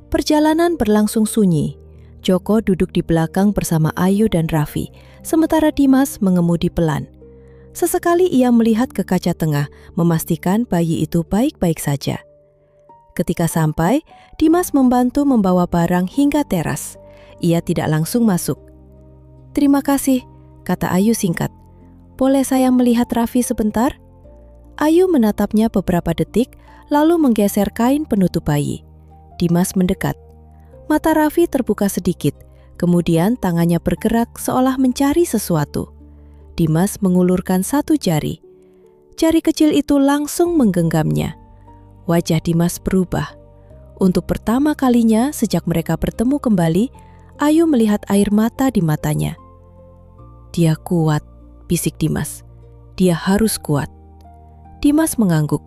Perjalanan berlangsung sunyi. Joko duduk di belakang bersama Ayu dan Raffi, sementara Dimas mengemudi pelan. Sesekali ia melihat ke kaca tengah, memastikan bayi itu baik-baik saja. Ketika sampai, Dimas membantu membawa barang hingga teras. Ia tidak langsung masuk. "Terima kasih," kata Ayu singkat. "Boleh saya melihat Raffi sebentar?" Ayu menatapnya beberapa detik, lalu menggeser kain penutup bayi. Dimas mendekat. Mata Raffi terbuka sedikit, kemudian tangannya bergerak seolah mencari sesuatu. Dimas mengulurkan satu jari. Jari kecil itu langsung menggenggamnya. Wajah Dimas berubah. Untuk pertama kalinya sejak mereka bertemu kembali, Ayu melihat air mata di matanya. "Dia kuat," bisik Dimas. "Dia harus kuat." Dimas mengangguk,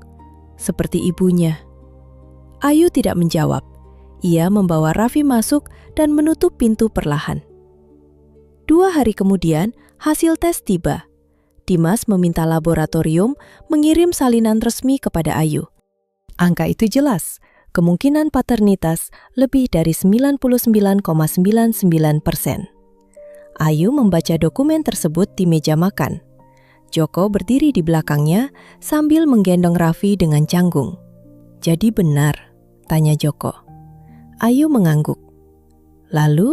seperti ibunya. Ayu tidak menjawab. Ia membawa Raffi masuk dan menutup pintu perlahan. 2 hari kemudian, hasil tes tiba. Dimas meminta laboratorium mengirim salinan resmi kepada Ayu. Angka itu jelas, kemungkinan paternitas lebih dari 99,99%. Ayu membaca dokumen tersebut di meja makan. Joko berdiri di belakangnya sambil menggendong Raffi dengan canggung. "Jadi benar?" tanya Joko. Ayu mengangguk. "Lalu?"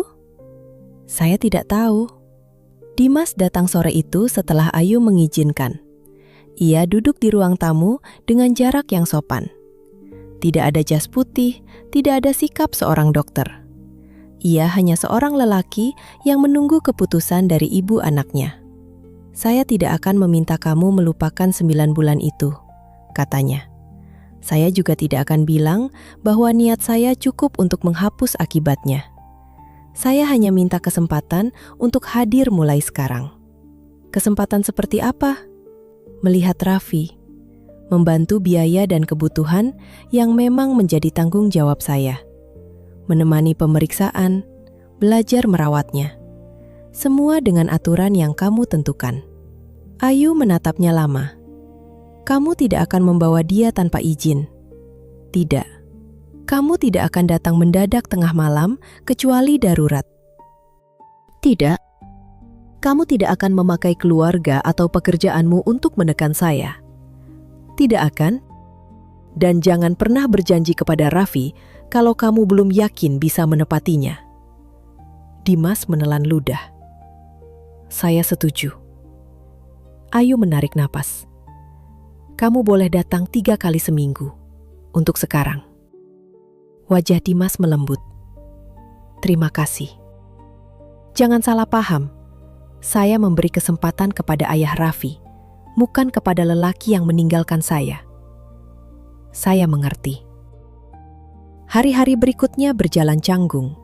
"Saya tidak tahu." Dimas datang sore itu setelah Ayu mengizinkan. Ia duduk di ruang tamu dengan jarak yang sopan. Tidak ada jas putih, tidak ada sikap seorang dokter. Ia hanya seorang lelaki yang menunggu keputusan dari ibu anaknya. "Saya tidak akan meminta kamu melupakan 9 bulan itu," katanya. "Saya juga tidak akan bilang bahwa niat saya cukup untuk menghapus akibatnya. Saya hanya minta kesempatan untuk hadir mulai sekarang." "Kesempatan seperti apa?" "Melihat Raffi, membantu biaya dan kebutuhan yang memang menjadi tanggung jawab saya. Menemani pemeriksaan, belajar merawatnya. Semua dengan aturan yang kamu tentukan." Ayu menatapnya lama. "Kamu tidak akan membawa dia tanpa izin?" "Tidak. Kamu tidak akan datang mendadak tengah malam kecuali darurat." "Tidak. Kamu tidak akan memakai keluarga atau pekerjaanmu untuk menekan saya." "Tidak akan. Dan jangan pernah berjanji kepada Raffi kalau kamu belum yakin bisa menepatinya." Dimas menelan ludah. "Saya setuju." Ayu menarik napas. "Kamu boleh datang 3 kali seminggu. Untuk sekarang." Wajah Dimas melembut. "Terima kasih. Jangan salah paham. Saya memberi kesempatan kepada ayah Raffi, bukan kepada lelaki yang meninggalkan saya." "Saya mengerti." Hari-hari berikutnya berjalan canggung.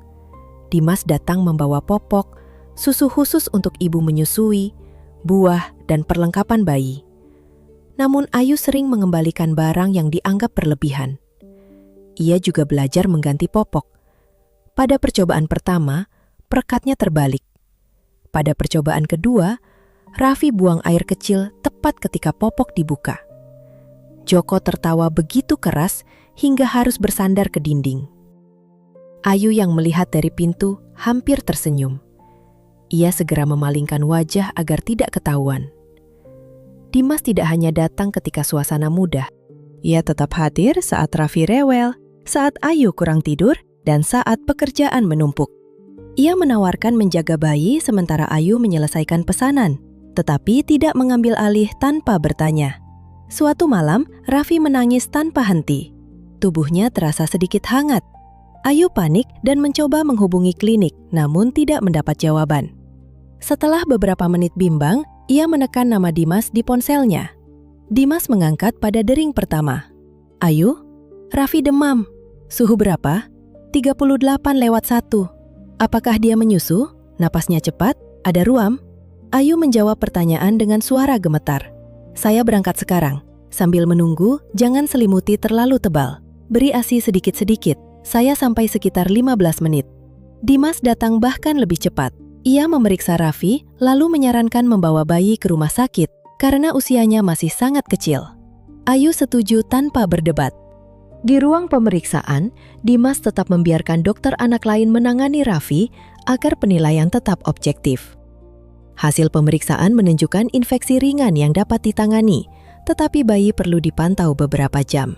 Dimas datang membawa popok, susu khusus untuk ibu menyusui, buah, dan perlengkapan bayi. Namun Ayu sering mengembalikan barang yang dianggap berlebihan. Ia juga belajar mengganti popok. Pada percobaan pertama, perekatnya terbalik. Pada percobaan kedua, Raffi buang air kecil tepat ketika popok dibuka. Joko tertawa begitu keras hingga harus bersandar ke dinding. Ayu yang melihat dari pintu hampir tersenyum. Ia segera memalingkan wajah agar tidak ketahuan. Dimas tidak hanya datang ketika suasana mudah. Ia tetap hadir saat Raffi rewel, saat Ayu kurang tidur, dan saat pekerjaan menumpuk. Ia menawarkan menjaga bayi sementara Ayu menyelesaikan pesanan, tetapi tidak mengambil alih tanpa bertanya. Suatu malam, Raffi menangis tanpa henti. Tubuhnya terasa sedikit hangat. Ayu panik dan mencoba menghubungi klinik, namun tidak mendapat jawaban. Setelah beberapa menit bimbang, ia menekan nama Dimas di ponselnya. Dimas mengangkat pada dering pertama. "Ayu, Raffi demam. Suhu berapa?" 38/1. "Apakah dia menyusu? Napasnya cepat? Ada ruam?" Ayu menjawab pertanyaan dengan suara gemetar. "Saya berangkat sekarang. Sambil menunggu, jangan selimuti terlalu tebal." Beri ASI sedikit-sedikit, saya sampai sekitar 15 menit. Dimas datang bahkan lebih cepat. Ia memeriksa Raffi, lalu menyarankan membawa bayi ke rumah sakit karena usianya masih sangat kecil. Ayu setuju tanpa berdebat. Di ruang pemeriksaan, Dimas tetap membiarkan dokter anak lain menangani Raffi agar penilaian tetap objektif. Hasil pemeriksaan menunjukkan infeksi ringan yang dapat ditangani, tetapi bayi perlu dipantau beberapa jam.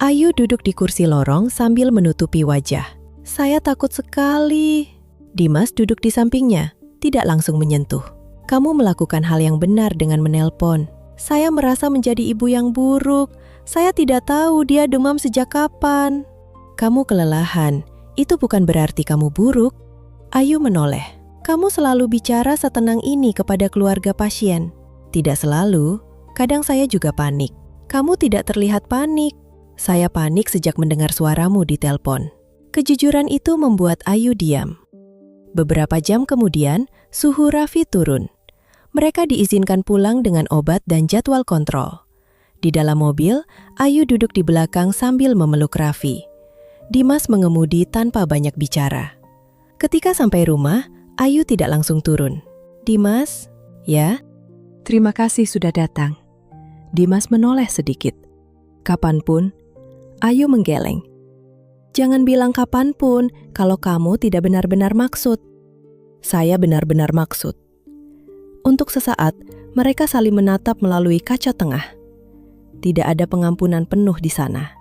Ayu duduk di kursi lorong sambil menutupi wajah. Saya takut sekali. Dimas duduk di sampingnya, tidak langsung menyentuh. Kamu melakukan hal yang benar dengan menelpon. Saya merasa menjadi ibu yang buruk. Saya tidak tahu dia demam sejak kapan. Kamu kelelahan, itu bukan berarti kamu buruk. Ayu menoleh. Kamu selalu bicara setenang ini kepada keluarga pasien. Tidak selalu, kadang saya juga panik. Kamu tidak terlihat panik. Saya panik sejak mendengar suaramu di telepon. Kejujuran itu membuat Ayu diam. Beberapa jam kemudian, suhu Raffi turun. Mereka diizinkan pulang dengan obat dan jadwal kontrol. Di dalam mobil, Ayu duduk di belakang sambil memeluk Raffi. Dimas mengemudi tanpa banyak bicara. Ketika sampai rumah, Ayu tidak langsung turun. Dimas, ya? Terima kasih sudah datang. Dimas menoleh sedikit. Kapanpun, Ayu menggeleng. Jangan bilang kapanpun kalau kamu tidak benar-benar maksud. Saya benar-benar maksud. Untuk sesaat, mereka saling menatap melalui kaca tengah. Tidak ada pengampunan penuh di sana.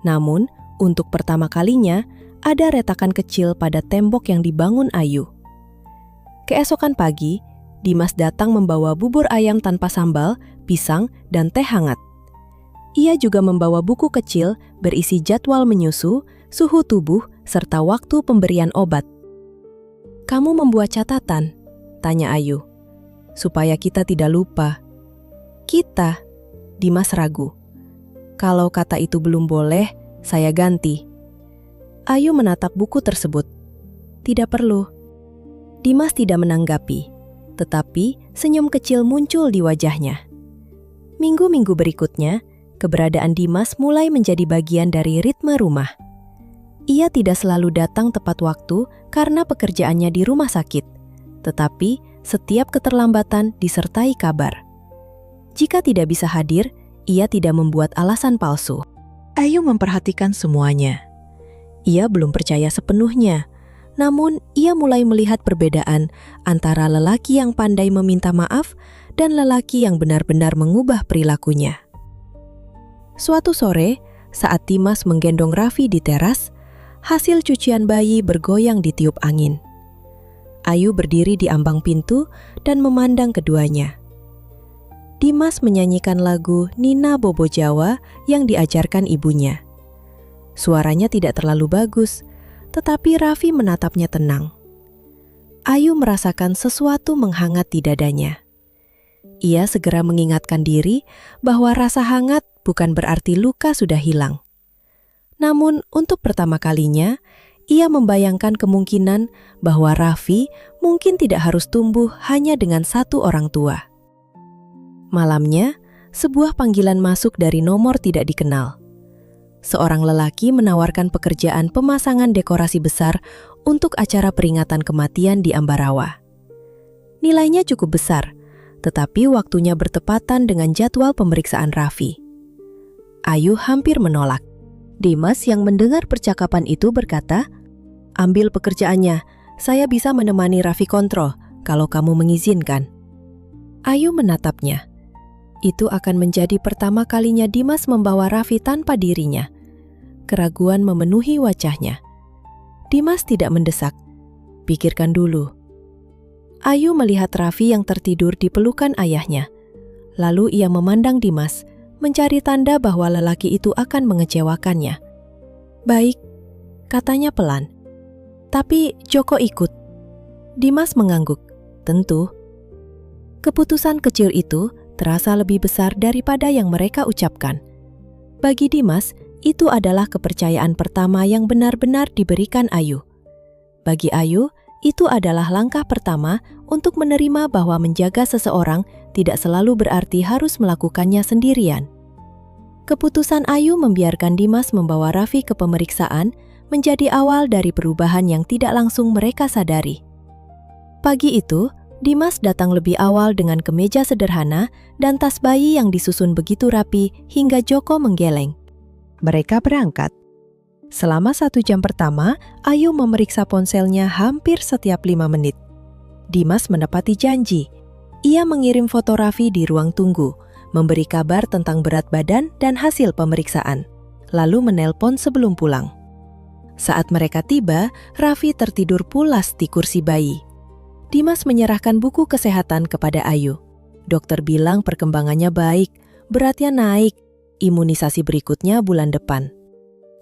Namun, untuk pertama kalinya, ada retakan kecil pada tembok yang dibangun Ayu. Keesokan pagi, Dimas datang membawa bubur ayam tanpa sambal, pisang, dan teh hangat. Ia juga membawa buku kecil berisi jadwal menyusu, suhu tubuh, serta waktu pemberian obat. Kamu membuat catatan? Tanya Ayu. Supaya kita tidak lupa. Kita? Dimas ragu. Kalau kata itu belum boleh, saya ganti. Ayu menatap buku tersebut. Tidak perlu. Dimas tidak menanggapi, tetapi senyum kecil muncul di wajahnya. Minggu-minggu berikutnya, keberadaan Dimas mulai menjadi bagian dari ritme rumah. Ia tidak selalu datang tepat waktu karena pekerjaannya di rumah sakit, tetapi setiap keterlambatan disertai kabar. Jika tidak bisa hadir, ia tidak membuat alasan palsu. Ayu memperhatikan semuanya. Ia belum percaya sepenuhnya, namun ia mulai melihat perbedaan antara lelaki yang pandai meminta maaf dan lelaki yang benar-benar mengubah perilakunya. Suatu sore, saat Dimas menggendong Raffi di teras, hasil cucian bayi bergoyang di tiup angin. Ayu berdiri di ambang pintu dan memandang keduanya. Dimas menyanyikan lagu Nina Bobo Jawa yang diajarkan ibunya. Suaranya tidak terlalu bagus, tetapi Raffi menatapnya tenang. Ayu merasakan sesuatu menghangat di dadanya. Ia segera mengingatkan diri bahwa rasa hangat bukan berarti luka sudah hilang. Namun untuk pertama kalinya, ia membayangkan kemungkinan bahwa Raffi mungkin tidak harus tumbuh hanya dengan satu orang tua. Malamnya, sebuah panggilan masuk dari nomor tidak dikenal. Seorang lelaki menawarkan pekerjaan pemasangan dekorasi besar untuk acara peringatan kematian di Ambarawa. Nilainya cukup besar, tetapi waktunya bertepatan dengan jadwal pemeriksaan Raffi. Ayu hampir menolak. Dimas yang mendengar percakapan itu berkata, "Ambil pekerjaannya, saya bisa menemani Raffi kontrol kalau kamu mengizinkan." Ayu menatapnya. Itu akan menjadi pertama kalinya Dimas membawa Raffi tanpa dirinya. Keraguan memenuhi wajahnya. Dimas tidak mendesak. Pikirkan dulu. Ayu melihat Raffi yang tertidur di pelukan ayahnya. Lalu ia memandang Dimas, mencari tanda bahwa lelaki itu akan mengecewakannya. Baik, katanya pelan. Tapi Joko ikut. Dimas mengangguk. Tentu. Keputusan kecil itu terasa lebih besar daripada yang mereka ucapkan. Bagi Dimas, itu adalah kepercayaan pertama yang benar-benar diberikan Ayu. Bagi Ayu, itu adalah langkah pertama untuk menerima bahwa menjaga seseorang tidak selalu berarti harus melakukannya sendirian. Keputusan Ayu membiarkan Dimas membawa Raffi ke pemeriksaan menjadi awal dari perubahan yang tidak langsung mereka sadari. Pagi itu, Dimas datang lebih awal dengan kemeja sederhana dan tas bayi yang disusun begitu rapi hingga Joko menggeleng. Mereka berangkat. Selama 1 jam pertama, Ayu memeriksa ponselnya hampir setiap 5 menit. Dimas menepati janji. Ia mengirim foto Raffi di ruang tunggu, memberi kabar tentang berat badan dan hasil pemeriksaan, lalu menelpon sebelum pulang. Saat mereka tiba, Raffi tertidur pulas di kursi bayi. Dimas menyerahkan buku kesehatan kepada Ayu. Dokter bilang perkembangannya baik, beratnya naik, imunisasi berikutnya bulan depan.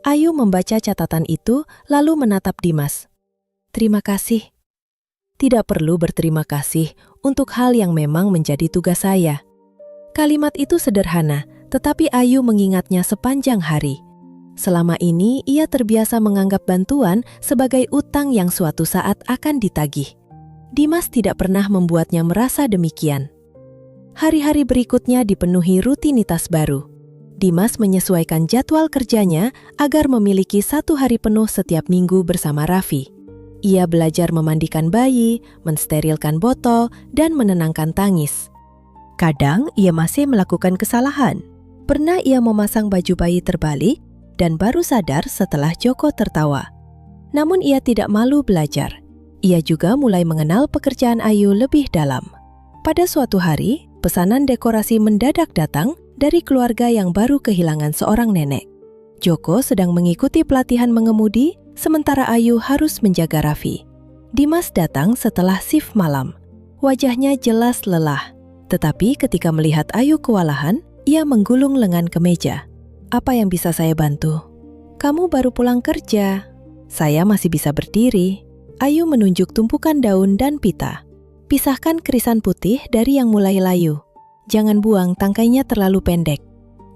Ayu membaca catatan itu lalu menatap Dimas. Terima kasih. Tidak perlu berterima kasih untuk hal yang memang menjadi tugas saya. Kalimat itu sederhana, tetapi Ayu mengingatnya sepanjang hari. Selama ini ia terbiasa menganggap bantuan sebagai utang yang suatu saat akan ditagih. Dimas tidak pernah membuatnya merasa demikian. Hari-hari berikutnya dipenuhi rutinitas baru. Dimas menyesuaikan jadwal kerjanya agar memiliki 1 hari penuh setiap minggu bersama Raffi. Ia belajar memandikan bayi, mensterilkan botol, dan menenangkan tangis. Kadang ia masih melakukan kesalahan. Pernah ia memasang baju bayi terbalik dan baru sadar setelah Joko tertawa. Namun ia tidak malu belajar. Ia juga mulai mengenal pekerjaan Ayu lebih dalam. Pada suatu hari, pesanan dekorasi mendadak datang dari keluarga yang baru kehilangan seorang nenek. Joko sedang mengikuti pelatihan mengemudi, sementara Ayu harus menjaga Raffi. Dimas datang setelah shift malam. Wajahnya jelas lelah. Tetapi ketika melihat Ayu kewalahan, ia menggulung lengan ke meja. Apa yang bisa saya bantu? Kamu baru pulang kerja. Saya masih bisa berdiri. Ayu menunjuk tumpukan daun dan pita. Pisahkan kerisan putih dari yang mulai layu. Jangan buang, tangkainya terlalu pendek.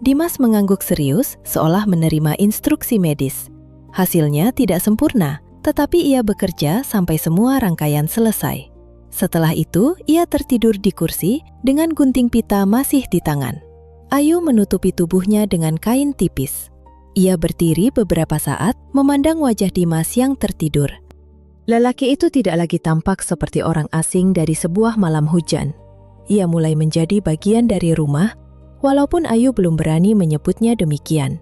Dimas mengangguk serius, seolah menerima instruksi medis. Hasilnya tidak sempurna, tetapi ia bekerja sampai semua rangkaian selesai. Setelah itu, ia tertidur di kursi dengan gunting pita masih di tangan. Ayu menutupi tubuhnya dengan kain tipis. Ia berdiri beberapa saat, memandang wajah Dimas yang tertidur. Lelaki itu tidak lagi tampak seperti orang asing dari sebuah malam hujan. Ia mulai menjadi bagian dari rumah, walaupun Ayu belum berani menyebutnya demikian.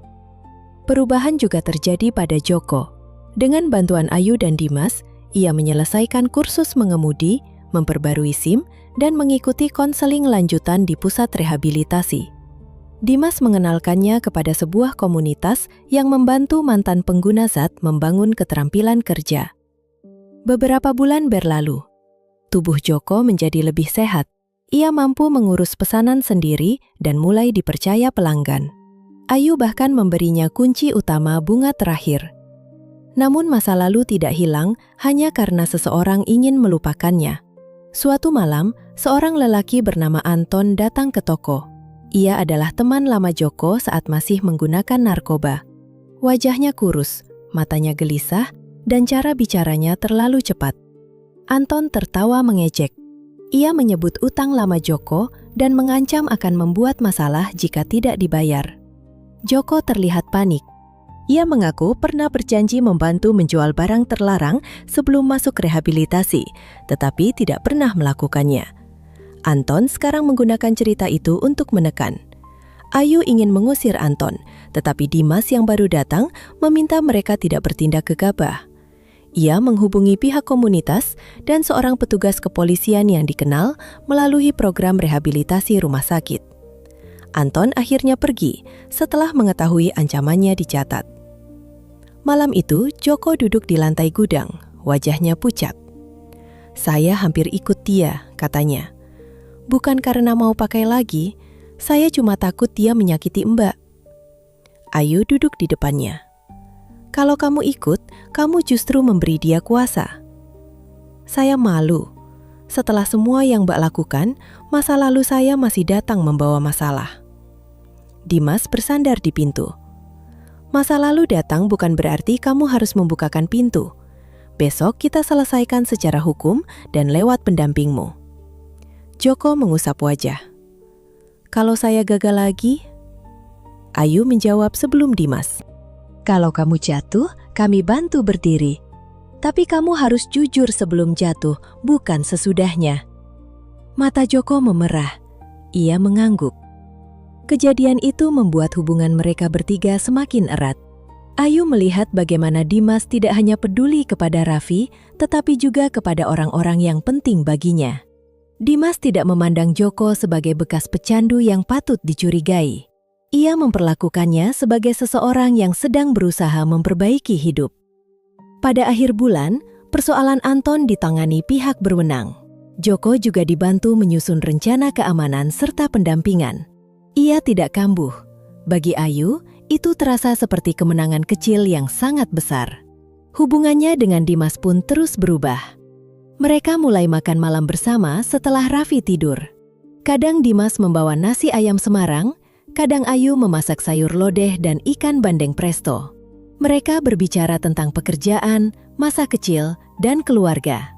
Perubahan juga terjadi pada Joko. Dengan bantuan Ayu dan Dimas, ia menyelesaikan kursus mengemudi, memperbarui SIM, dan mengikuti konseling lanjutan di pusat rehabilitasi. Dimas mengenalkannya kepada sebuah komunitas yang membantu mantan pengguna zat membangun keterampilan kerja. Beberapa bulan berlalu. Tubuh Joko menjadi lebih sehat. Ia mampu mengurus pesanan sendiri dan mulai dipercaya pelanggan. Ayu bahkan memberinya kunci utama bunga terakhir. Namun masa lalu tidak hilang hanya karena seseorang ingin melupakannya. Suatu malam, seorang lelaki bernama Anton datang ke toko. Ia adalah teman lama Joko saat masih menggunakan narkoba. Wajahnya kurus, matanya gelisah, dan cara bicaranya terlalu cepat. Anton tertawa mengejek. Ia menyebut utang lama Joko dan mengancam akan membuat masalah jika tidak dibayar. Joko terlihat panik. Ia mengaku pernah berjanji membantu menjual barang terlarang sebelum masuk rehabilitasi, tetapi tidak pernah melakukannya. Anton sekarang menggunakan cerita itu untuk menekan. Ayu ingin mengusir Anton, tetapi Dimas yang baru datang meminta mereka tidak bertindak gegabah. Ia menghubungi pihak komunitas dan seorang petugas kepolisian yang dikenal melalui program rehabilitasi rumah sakit. Anton akhirnya pergi setelah mengetahui ancamannya dicatat. Malam itu, Joko duduk di lantai gudang, wajahnya pucat. Saya hampir ikut dia, katanya. Bukan karena mau pakai lagi, saya cuma takut dia menyakiti Mbak. Ayu duduk di depannya. Kalau kamu ikut, kamu justru memberi dia kuasa. Saya malu. Setelah semua yang Mbak lakukan, masa lalu saya masih datang membawa masalah. Dimas bersandar di pintu. Masa lalu datang bukan berarti kamu harus membukakan pintu. Besok kita selesaikan secara hukum dan lewat pendampingmu. Joko mengusap wajah. Kalau saya gagal lagi? Ayu menjawab sebelum Dimas. Kalau kamu jatuh, kami bantu berdiri. Tapi kamu harus jujur sebelum jatuh, bukan sesudahnya. Mata Joko memerah. Ia mengangguk. Kejadian itu membuat hubungan mereka bertiga semakin erat. Ayu melihat bagaimana Dimas tidak hanya peduli kepada Raffi, tetapi juga kepada orang-orang yang penting baginya. Dimas tidak memandang Joko sebagai bekas pecandu yang patut dicurigai. Ia memperlakukannya sebagai seseorang yang sedang berusaha memperbaiki hidup. Pada akhir bulan, persoalan Anton ditangani pihak berwenang. Joko juga dibantu menyusun rencana keamanan serta pendampingan. Ia tidak kambuh. Bagi Ayu, itu terasa seperti kemenangan kecil yang sangat besar. Hubungannya dengan Dimas pun terus berubah. Mereka mulai makan malam bersama setelah Raffi tidur. Kadang Dimas membawa nasi ayam Semarang, kadang Ayu memasak sayur lodeh dan ikan bandeng presto. Mereka berbicara tentang pekerjaan, masa kecil, dan keluarga.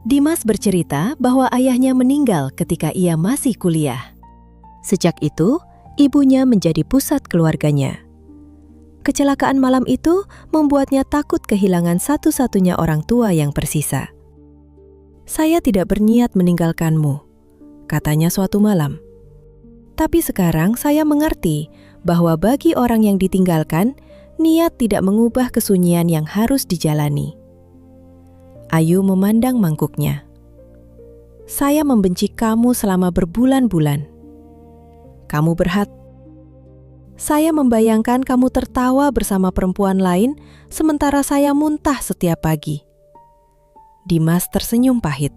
Dimas bercerita bahwa ayahnya meninggal ketika ia masih kuliah. Sejak itu, ibunya menjadi pusat keluarganya. Kecelakaan malam itu membuatnya takut kehilangan satu-satunya orang tua yang tersisa. "Saya tidak berniat meninggalkanmu," katanya suatu malam. "Tapi sekarang saya mengerti bahwa bagi orang yang ditinggalkan, niat tidak mengubah kesunyian yang harus dijalani." Ayu memandang mangkuknya. "Saya membenci kamu selama berbulan-bulan. Kamu berhak. Saya membayangkan kamu tertawa bersama perempuan lain, sementara saya muntah setiap pagi." Dimas tersenyum pahit.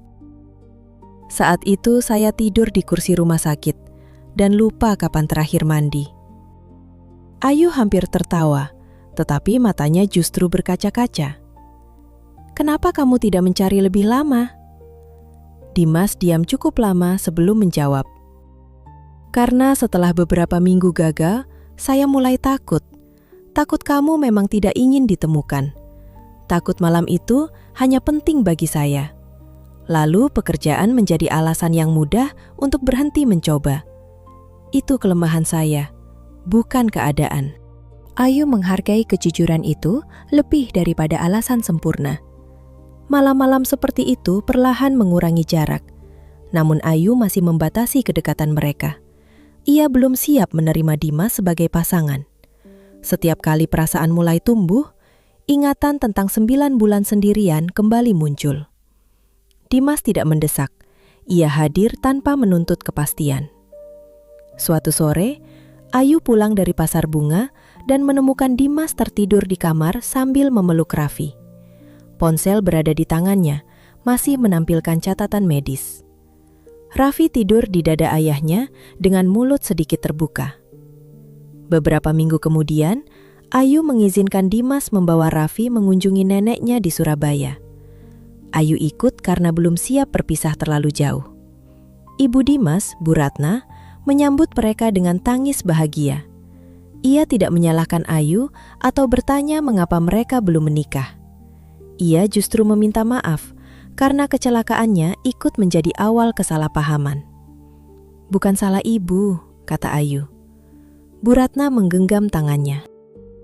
"Saat itu saya tidur di kursi rumah sakit dan lupa kapan terakhir mandi." Ayu hampir tertawa, tetapi matanya justru berkaca-kaca. "Kenapa kamu tidak mencari lebih lama?" Dimas diam cukup lama sebelum menjawab. "Karena setelah beberapa minggu gagal, saya mulai takut. Takut kamu memang tidak ingin ditemukan. Takut malam itu hanya penting bagi saya. Lalu pekerjaan menjadi alasan yang mudah untuk berhenti mencoba. Itu kelemahan saya, bukan keadaan." Ayu menghargai kejujuran itu lebih daripada alasan sempurna. Malam-malam seperti itu perlahan mengurangi jarak. Namun Ayu masih membatasi kedekatan mereka. Ia belum siap menerima Dimas sebagai pasangan. Setiap kali perasaan mulai tumbuh, ingatan tentang 9 bulan sendirian kembali muncul. Dimas tidak mendesak. Ia hadir tanpa menuntut kepastian. Suatu sore, Ayu pulang dari pasar bunga dan menemukan Dimas tertidur di kamar sambil memeluk Raffi. Ponsel berada di tangannya, masih menampilkan catatan medis. Raffi tidur di dada ayahnya dengan mulut sedikit terbuka. Beberapa minggu kemudian, Ayu mengizinkan Dimas membawa Raffi mengunjungi neneknya di Surabaya. Ayu ikut karena belum siap berpisah terlalu jauh. Ibu Dimas, Bu Ratna, menyambut mereka dengan tangis bahagia. Ia tidak menyalahkan Ayu atau bertanya mengapa mereka belum menikah. Ia justru meminta maaf karena kecelakaannya ikut menjadi awal kesalahpahaman. "Bukan salah ibu," kata Ayu. Bu Ratna menggenggam tangannya.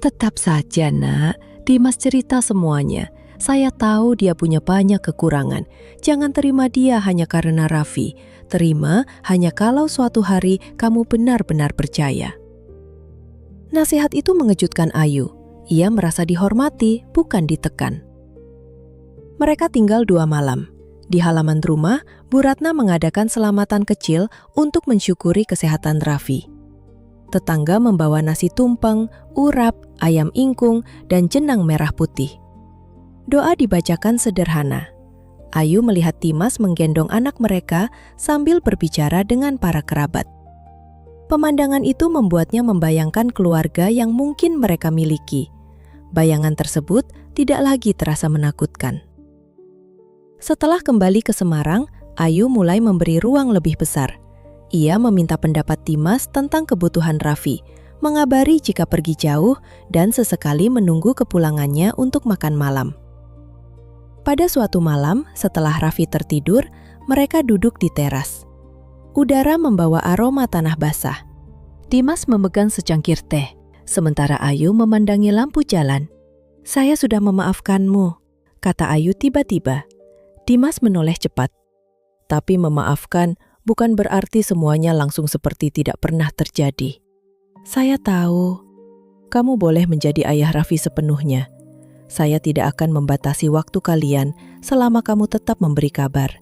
"Tetap saja, Nak. Dimas cerita semuanya. Saya tahu dia punya banyak kekurangan. Jangan terima dia hanya karena Raffi. Terima hanya kalau suatu hari kamu benar-benar percaya." Nasihat itu mengejutkan Ayu. Ia merasa dihormati, bukan ditekan. Mereka tinggal 2 malam. Di halaman rumah, Bu Ratna mengadakan selamatan kecil untuk mensyukuri kesehatan Raffi. Tetangga membawa nasi tumpeng, urap, ayam ingkung, dan jenang merah putih. Doa dibacakan sederhana. Ayu melihat Dimas menggendong anak mereka sambil berbicara dengan para kerabat. Pemandangan itu membuatnya membayangkan keluarga yang mungkin mereka miliki. Bayangan tersebut tidak lagi terasa menakutkan. Setelah kembali ke Semarang, Ayu mulai memberi ruang lebih besar. Ia meminta pendapat Dimas tentang kebutuhan Raffi, mengabari jika pergi jauh, dan sesekali menunggu kepulangannya untuk makan malam. Pada suatu malam, setelah Raffi tertidur, mereka duduk di teras. Udara membawa aroma tanah basah. Dimas memegang secangkir teh. sementara Ayu memandangi lampu jalan. "Saya sudah memaafkanmu," kata Ayu tiba-tiba. Dimas menoleh cepat. "Tapi memaafkan bukan berarti semuanya langsung seperti tidak pernah terjadi. Saya tahu, kamu boleh menjadi ayah Raffi sepenuhnya. Saya tidak akan membatasi waktu kalian selama kamu tetap memberi kabar."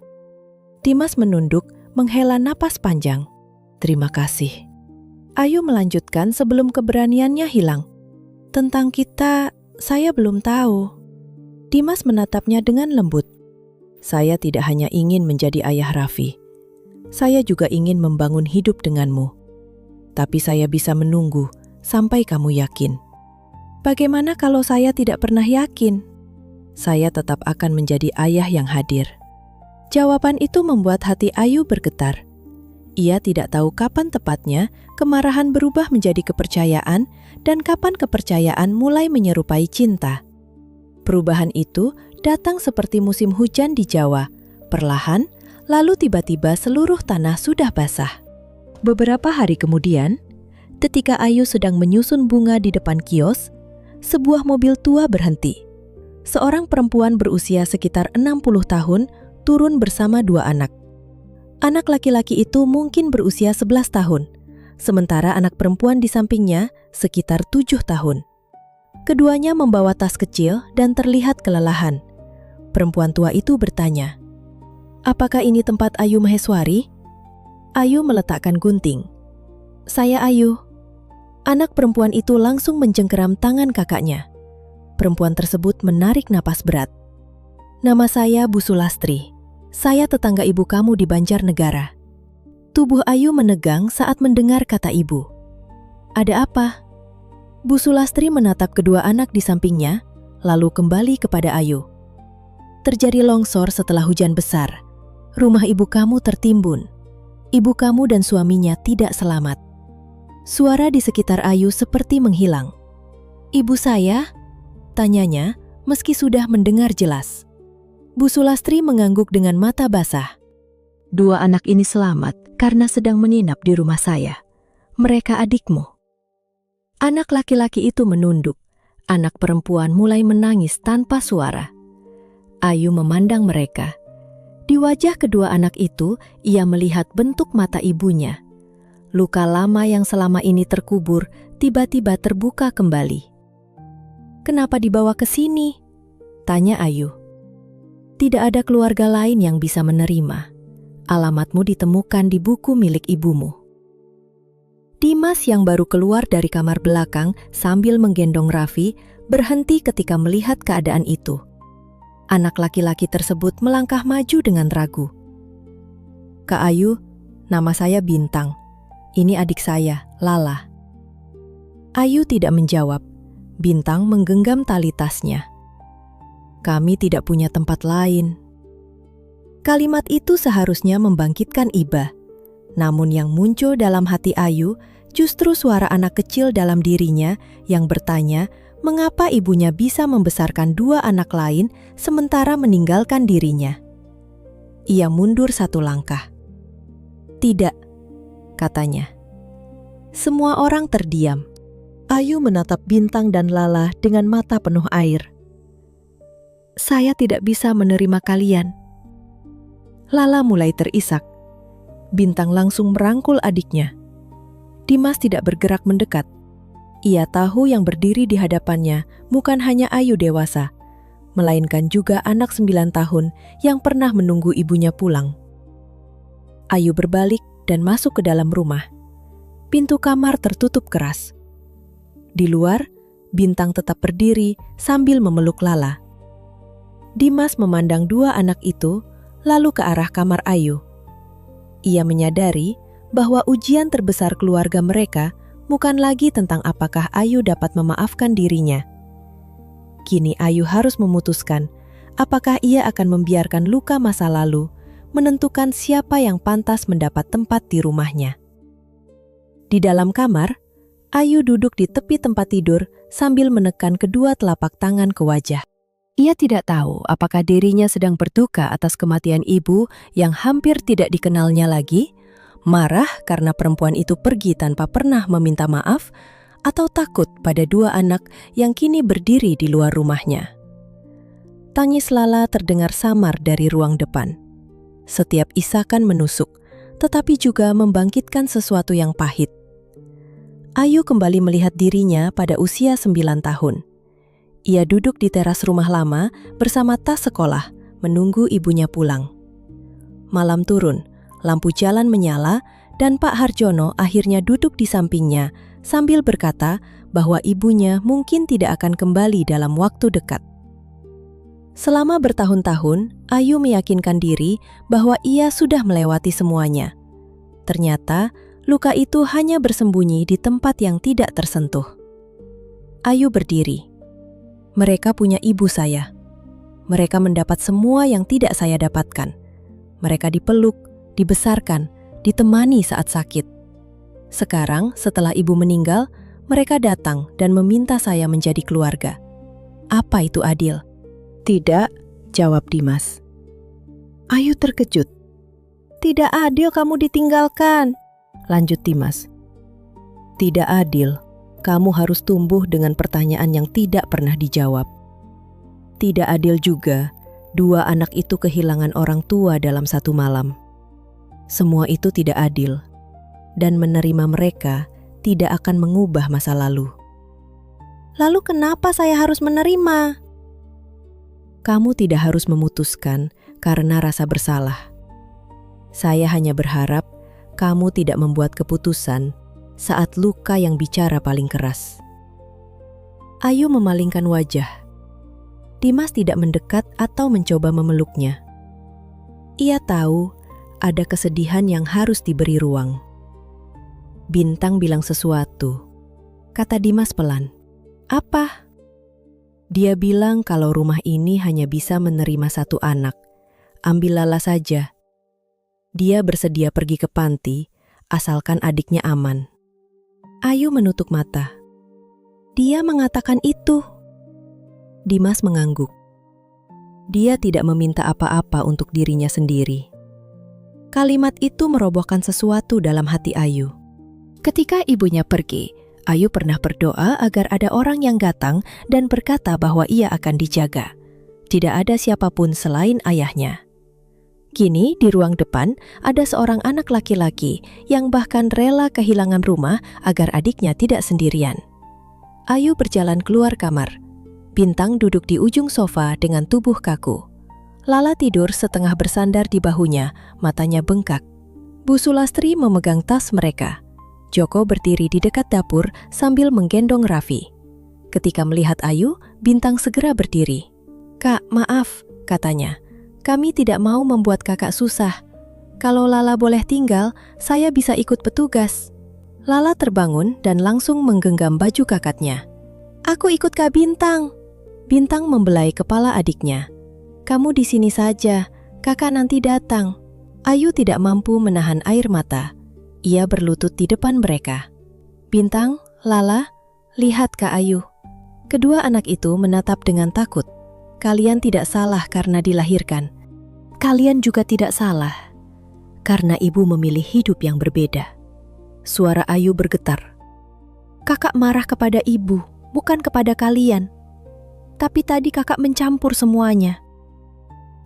Dimas menunduk, menghela napas panjang. "Terima kasih." Ayu melanjutkan sebelum keberaniannya hilang. "Tentang kita, saya belum tahu." Dimas menatapnya dengan lembut. "Saya tidak hanya ingin menjadi ayah Raffi. Saya juga ingin membangun hidup denganmu. Tapi saya bisa menunggu sampai kamu yakin." "Bagaimana kalau saya tidak pernah yakin?" "Saya tetap akan menjadi ayah yang hadir." Jawaban itu membuat hati Ayu bergetar. Ia tidak tahu kapan tepatnya kemarahan berubah menjadi kepercayaan dan kapan kepercayaan mulai menyerupai cinta. Perubahan itu datang seperti musim hujan di Jawa, perlahan, lalu tiba-tiba seluruh tanah sudah basah. Beberapa hari kemudian, ketika Ayu sedang menyusun bunga di depan kios, sebuah mobil tua berhenti. Seorang perempuan berusia sekitar 60 tahun turun bersama dua anak. Anak laki-laki itu mungkin berusia 11 tahun, sementara anak perempuan di sampingnya sekitar 7 tahun. Keduanya membawa tas kecil dan terlihat kelelahan. Perempuan tua itu bertanya, "Apakah ini tempat Ayu Maheswari?" Ayu meletakkan gunting. "Saya Ayu." Anak perempuan itu langsung mencengkeram tangan kakaknya. Perempuan tersebut menarik napas berat. "Nama saya Bu Sulastri. Saya tetangga ibu kamu di Banjarnegara." Tubuh Ayu menegang saat mendengar kata ibu. "Ada apa?" Bu Sulastri menatap kedua anak di sampingnya, lalu kembali kepada Ayu. "Terjadi longsor setelah hujan besar. Rumah ibu kamu tertimbun. Ibu kamu dan suaminya tidak selamat." Suara di sekitar Ayu seperti menghilang. "Ibu saya?" tanyanya meski sudah mendengar jelas. Bu Sulastri mengangguk dengan mata basah. "Dua anak ini selamat karena sedang menginap di rumah saya. Mereka adikmu." Anak laki-laki itu menunduk. Anak perempuan mulai menangis tanpa suara. Ayu memandang mereka. Di wajah kedua anak itu, ia melihat bentuk mata ibunya. Luka lama yang selama ini terkubur tiba-tiba terbuka kembali. "Kenapa dibawa ke sini?" tanya Ayu. "Tidak ada keluarga lain yang bisa menerima. Alamatmu ditemukan di buku milik ibumu." Dimas yang baru keluar dari kamar belakang sambil menggendong Raffi berhenti ketika melihat keadaan itu. Anak laki-laki tersebut melangkah maju dengan ragu. "Kak Ayu, nama saya Bintang. Ini adik saya, Lala." Ayu tidak menjawab. Bintang menggenggam tali tasnya. "Kami tidak punya tempat lain." Kalimat itu seharusnya membangkitkan iba. Namun yang muncul dalam hati Ayu justru suara anak kecil dalam dirinya yang bertanya mengapa ibunya bisa membesarkan dua anak lain sementara meninggalkan dirinya. Ia mundur satu langkah. "Tidak," katanya. Semua orang terdiam. Ayu menatap Bintang dan Lala dengan mata penuh air. "Saya tidak bisa menerima kalian." Lala mulai terisak. Bintang langsung merangkul adiknya. Dimas tidak bergerak mendekat. Ia tahu yang berdiri di hadapannya bukan hanya Ayu dewasa, melainkan juga anak 9 tahun yang pernah menunggu ibunya pulang. Ayu berbalik dan masuk ke dalam rumah. Pintu kamar tertutup keras. Di luar, Bintang tetap berdiri sambil memeluk Lala. Dimas memandang dua anak itu, lalu ke arah kamar Ayu. Ia menyadari bahwa ujian terbesar keluarga mereka bukan lagi tentang apakah Ayu dapat memaafkan dirinya. Kini Ayu harus memutuskan apakah ia akan membiarkan luka masa lalu menentukan siapa yang pantas mendapat tempat di rumahnya. Di dalam kamar, Ayu duduk di tepi tempat tidur sambil menekan kedua telapak tangan ke wajah. Ia tidak tahu apakah dirinya sedang berduka atas kematian ibu yang hampir tidak dikenalnya lagi, marah karena perempuan itu pergi tanpa pernah meminta maaf, atau takut pada dua anak yang kini berdiri di luar rumahnya. Tangis Lala terdengar samar dari ruang depan. Setiap isakan menusuk, tetapi juga membangkitkan sesuatu yang pahit. Ayu kembali melihat dirinya pada usia 9 tahun. Ia duduk di teras rumah lama bersama tas sekolah, menunggu ibunya pulang. Malam turun, lampu jalan menyala, dan Pak Harjono akhirnya duduk di sampingnya sambil berkata bahwa ibunya mungkin tidak akan kembali dalam waktu dekat. Selama bertahun-tahun, Ayu meyakinkan diri bahwa ia sudah melewati semuanya. Ternyata, luka itu hanya bersembunyi di tempat yang tidak tersentuh. Ayu berdiri. Mereka punya ibu saya. Mereka mendapat semua yang tidak saya dapatkan. Mereka dipeluk, dibesarkan, ditemani saat sakit. Sekarang, setelah ibu meninggal, mereka datang dan meminta saya menjadi keluarga. Apa itu adil? Tidak, jawab Dimas. Ayu terkejut. Tidak adil kamu ditinggalkan, lanjut Dimas. Tidak adil, kamu harus tumbuh dengan pertanyaan yang tidak pernah dijawab. Tidak adil juga, dua anak itu kehilangan orang tua dalam satu malam. Semua itu tidak adil, dan menerima mereka tidak akan mengubah masa lalu. Lalu kenapa saya harus menerima? Kamu tidak harus memutuskan karena rasa bersalah. Saya hanya berharap kamu tidak membuat keputusan saat luka yang bicara paling keras. Ayu memalingkan wajah. Dimas tidak mendekat atau mencoba memeluknya. Ia tahu ada kesedihan yang harus diberi ruang. Bintang bilang sesuatu, kata Dimas pelan. Apa? Dia bilang kalau rumah ini hanya bisa menerima satu anak. Ambil Lala saja. Dia bersedia pergi ke panti, asalkan adiknya aman. Ayu menutup mata. Dia mengatakan itu. Dimas mengangguk. Dia tidak meminta apa-apa untuk dirinya sendiri. Kalimat itu merobohkan sesuatu dalam hati Ayu. Ketika ibunya pergi, Ayu pernah berdoa agar ada orang yang datang dan berkata bahwa ia akan dijaga. Tidak ada siapapun selain ayahnya. Kini di ruang depan ada seorang anak laki-laki yang bahkan rela kehilangan rumah agar adiknya tidak sendirian. Ayu berjalan keluar kamar. Bintang duduk di ujung sofa dengan tubuh kaku. Lala tidur setengah bersandar di bahunya, matanya bengkak. Bu Sulastri memegang tas mereka. Joko berdiri di dekat dapur sambil menggendong Raffi. Ketika melihat Ayu, Bintang segera berdiri. Kak, maaf, katanya. Kami tidak mau membuat kakak susah. Kalau Lala boleh tinggal, saya bisa ikut petugas. Lala terbangun dan langsung menggenggam baju kakaknya. Aku ikut Kak Bintang. Bintang membelai kepala adiknya. Kamu di sini saja, kakak nanti datang. Ayu tidak mampu menahan air mata. Ia berlutut di depan mereka. Bintang, Lala, lihat Kak Ayu. Kedua anak itu menatap dengan takut. Kalian tidak salah karena dilahirkan. Kalian juga tidak salah karena ibu memilih hidup yang berbeda. Suara Ayu bergetar. Kakak marah kepada ibu, bukan kepada kalian. Tapi tadi kakak mencampur semuanya.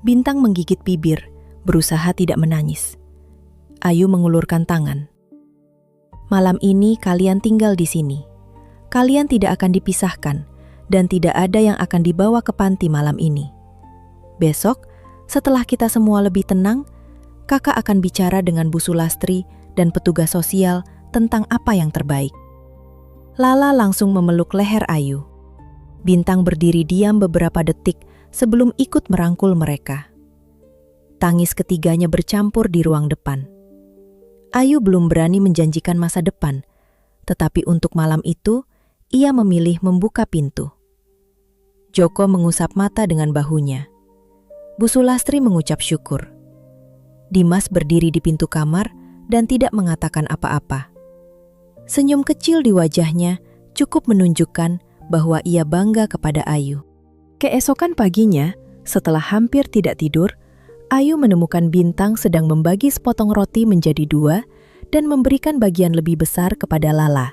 Bintang menggigit bibir, berusaha tidak menangis. Ayu mengulurkan tangan. Malam ini kalian tinggal di sini. Kalian tidak akan dipisahkan dan tidak ada yang akan dibawa ke panti malam ini. Besok, setelah kita semua lebih tenang, kakak akan bicara dengan Bu Sulastri dan petugas sosial tentang apa yang terbaik. Lala langsung memeluk leher Ayu. Bintang berdiri diam beberapa detik sebelum ikut merangkul mereka. Tangis ketiganya bercampur di ruang depan. Ayu belum berani menjanjikan masa depan, tetapi untuk malam itu, ia memilih membuka pintu. Joko mengusap mata dengan bahunya. Bu Sulastri mengucap syukur. Dimas berdiri di pintu kamar dan tidak mengatakan apa-apa. Senyum kecil di wajahnya cukup menunjukkan bahwa ia bangga kepada Ayu. Keesokan paginya, setelah hampir tidak tidur, Ayu menemukan Bintang sedang membagi sepotong roti menjadi 2 dan memberikan bagian lebih besar kepada Lala.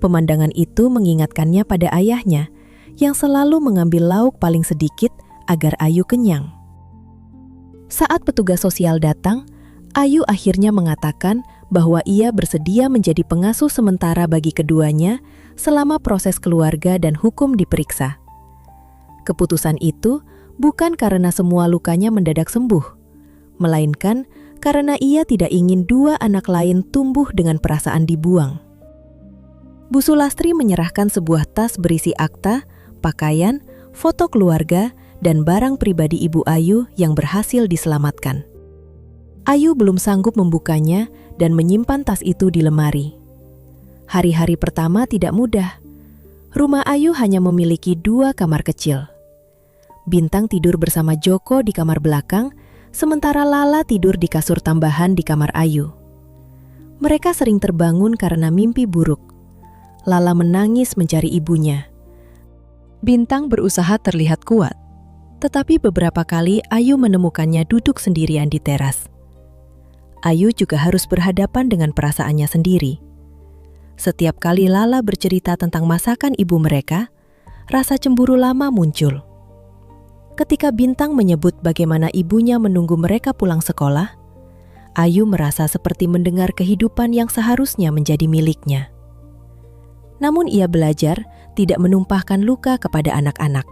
Pemandangan itu mengingatkannya pada ayahnya yang selalu mengambil lauk paling sedikit agar Ayu kenyang. Saat petugas sosial datang, Ayu akhirnya mengatakan bahwa ia bersedia menjadi pengasuh sementara bagi keduanya selama proses keluarga dan hukum diperiksa. Keputusan itu bukan karena semua lukanya mendadak sembuh, melainkan karena ia tidak ingin dua anak lain tumbuh dengan perasaan dibuang. Bu Sulastri menyerahkan sebuah tas berisi akta, pakaian, foto keluarga, dan barang pribadi Ibu Ayu yang berhasil diselamatkan. Ayu belum sanggup membukanya dan menyimpan tas itu di lemari. Hari-hari pertama tidak mudah. Rumah Ayu hanya memiliki 2 kamar kecil. Bintang tidur bersama Joko di kamar belakang, sementara Lala tidur di kasur tambahan di kamar Ayu. Mereka sering terbangun karena mimpi buruk. Lala menangis mencari ibunya. Bintang berusaha terlihat kuat, tetapi beberapa kali Ayu menemukannya duduk sendirian di teras. Ayu juga harus berhadapan dengan perasaannya sendiri. Setiap kali Lala bercerita tentang masakan ibu mereka, rasa cemburu lama muncul. Ketika Bintang menyebut bagaimana ibunya menunggu mereka pulang sekolah, Ayu merasa seperti mendengar kehidupan yang seharusnya menjadi miliknya. Namun ia belajar tidak menumpahkan luka kepada anak-anak.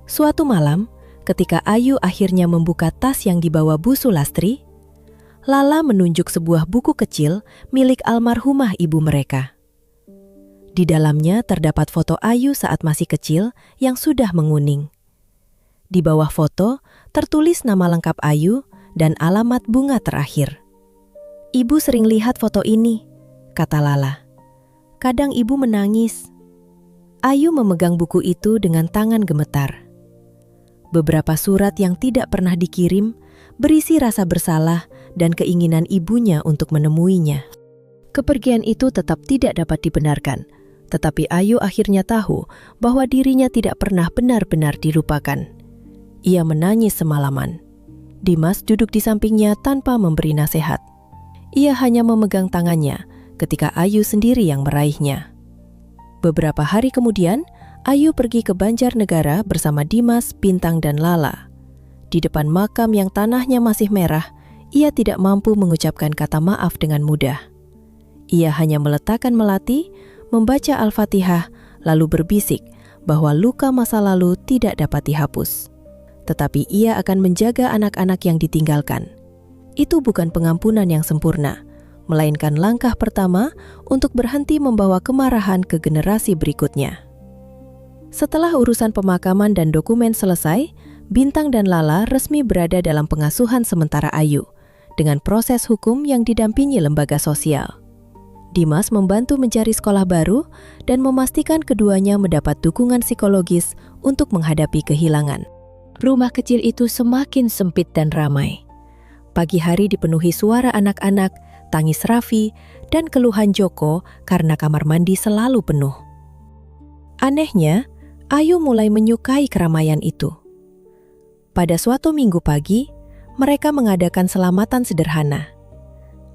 Suatu malam, ketika Ayu akhirnya membuka tas yang dibawa Bu Sulastri, Lala menunjuk sebuah buku kecil milik almarhumah ibu mereka. Di dalamnya terdapat foto Ayu saat masih kecil yang sudah menguning. Di bawah foto tertulis nama lengkap Ayu dan alamat bunga terakhir. "Ibu sering lihat foto ini," kata Lala. "Kadang ibu menangis." Ayu memegang buku itu dengan tangan gemetar. Beberapa surat yang tidak pernah dikirim berisi rasa bersalah dan keinginan ibunya untuk menemuinya. Kepergian itu tetap tidak dapat dibenarkan, tetapi Ayu akhirnya tahu bahwa dirinya tidak pernah benar-benar dilupakan. Ia menangis semalaman. Dimas duduk di sampingnya tanpa memberi nasihat. Ia hanya memegang tangannya ketika Ayu sendiri yang meraihnya. Beberapa hari kemudian, Ayu pergi ke Banjarnegara bersama Dimas, Bintang, dan Lala. Di depan makam yang tanahnya masih merah, ia tidak mampu mengucapkan kata maaf dengan mudah. Ia hanya meletakkan melati, membaca Al-Fatihah, lalu berbisik bahwa luka masa lalu tidak dapat dihapus. Tetapi ia akan menjaga anak-anak yang ditinggalkan. Itu bukan pengampunan yang sempurna, melainkan langkah pertama untuk berhenti membawa kemarahan ke generasi berikutnya. Setelah urusan pemakaman dan dokumen selesai, Bintang dan Lala resmi berada dalam pengasuhan sementara Ayu, dengan proses hukum yang didampingi lembaga sosial. Dimas membantu mencari sekolah baru dan memastikan keduanya mendapat dukungan psikologis untuk menghadapi kehilangan. Rumah kecil itu semakin sempit dan ramai. Pagi hari dipenuhi suara anak-anak, tangis Raffi, dan keluhan Joko karena kamar mandi selalu penuh. Anehnya, Ayu mulai menyukai keramaian itu. Pada suatu minggu pagi, mereka mengadakan selamatan sederhana.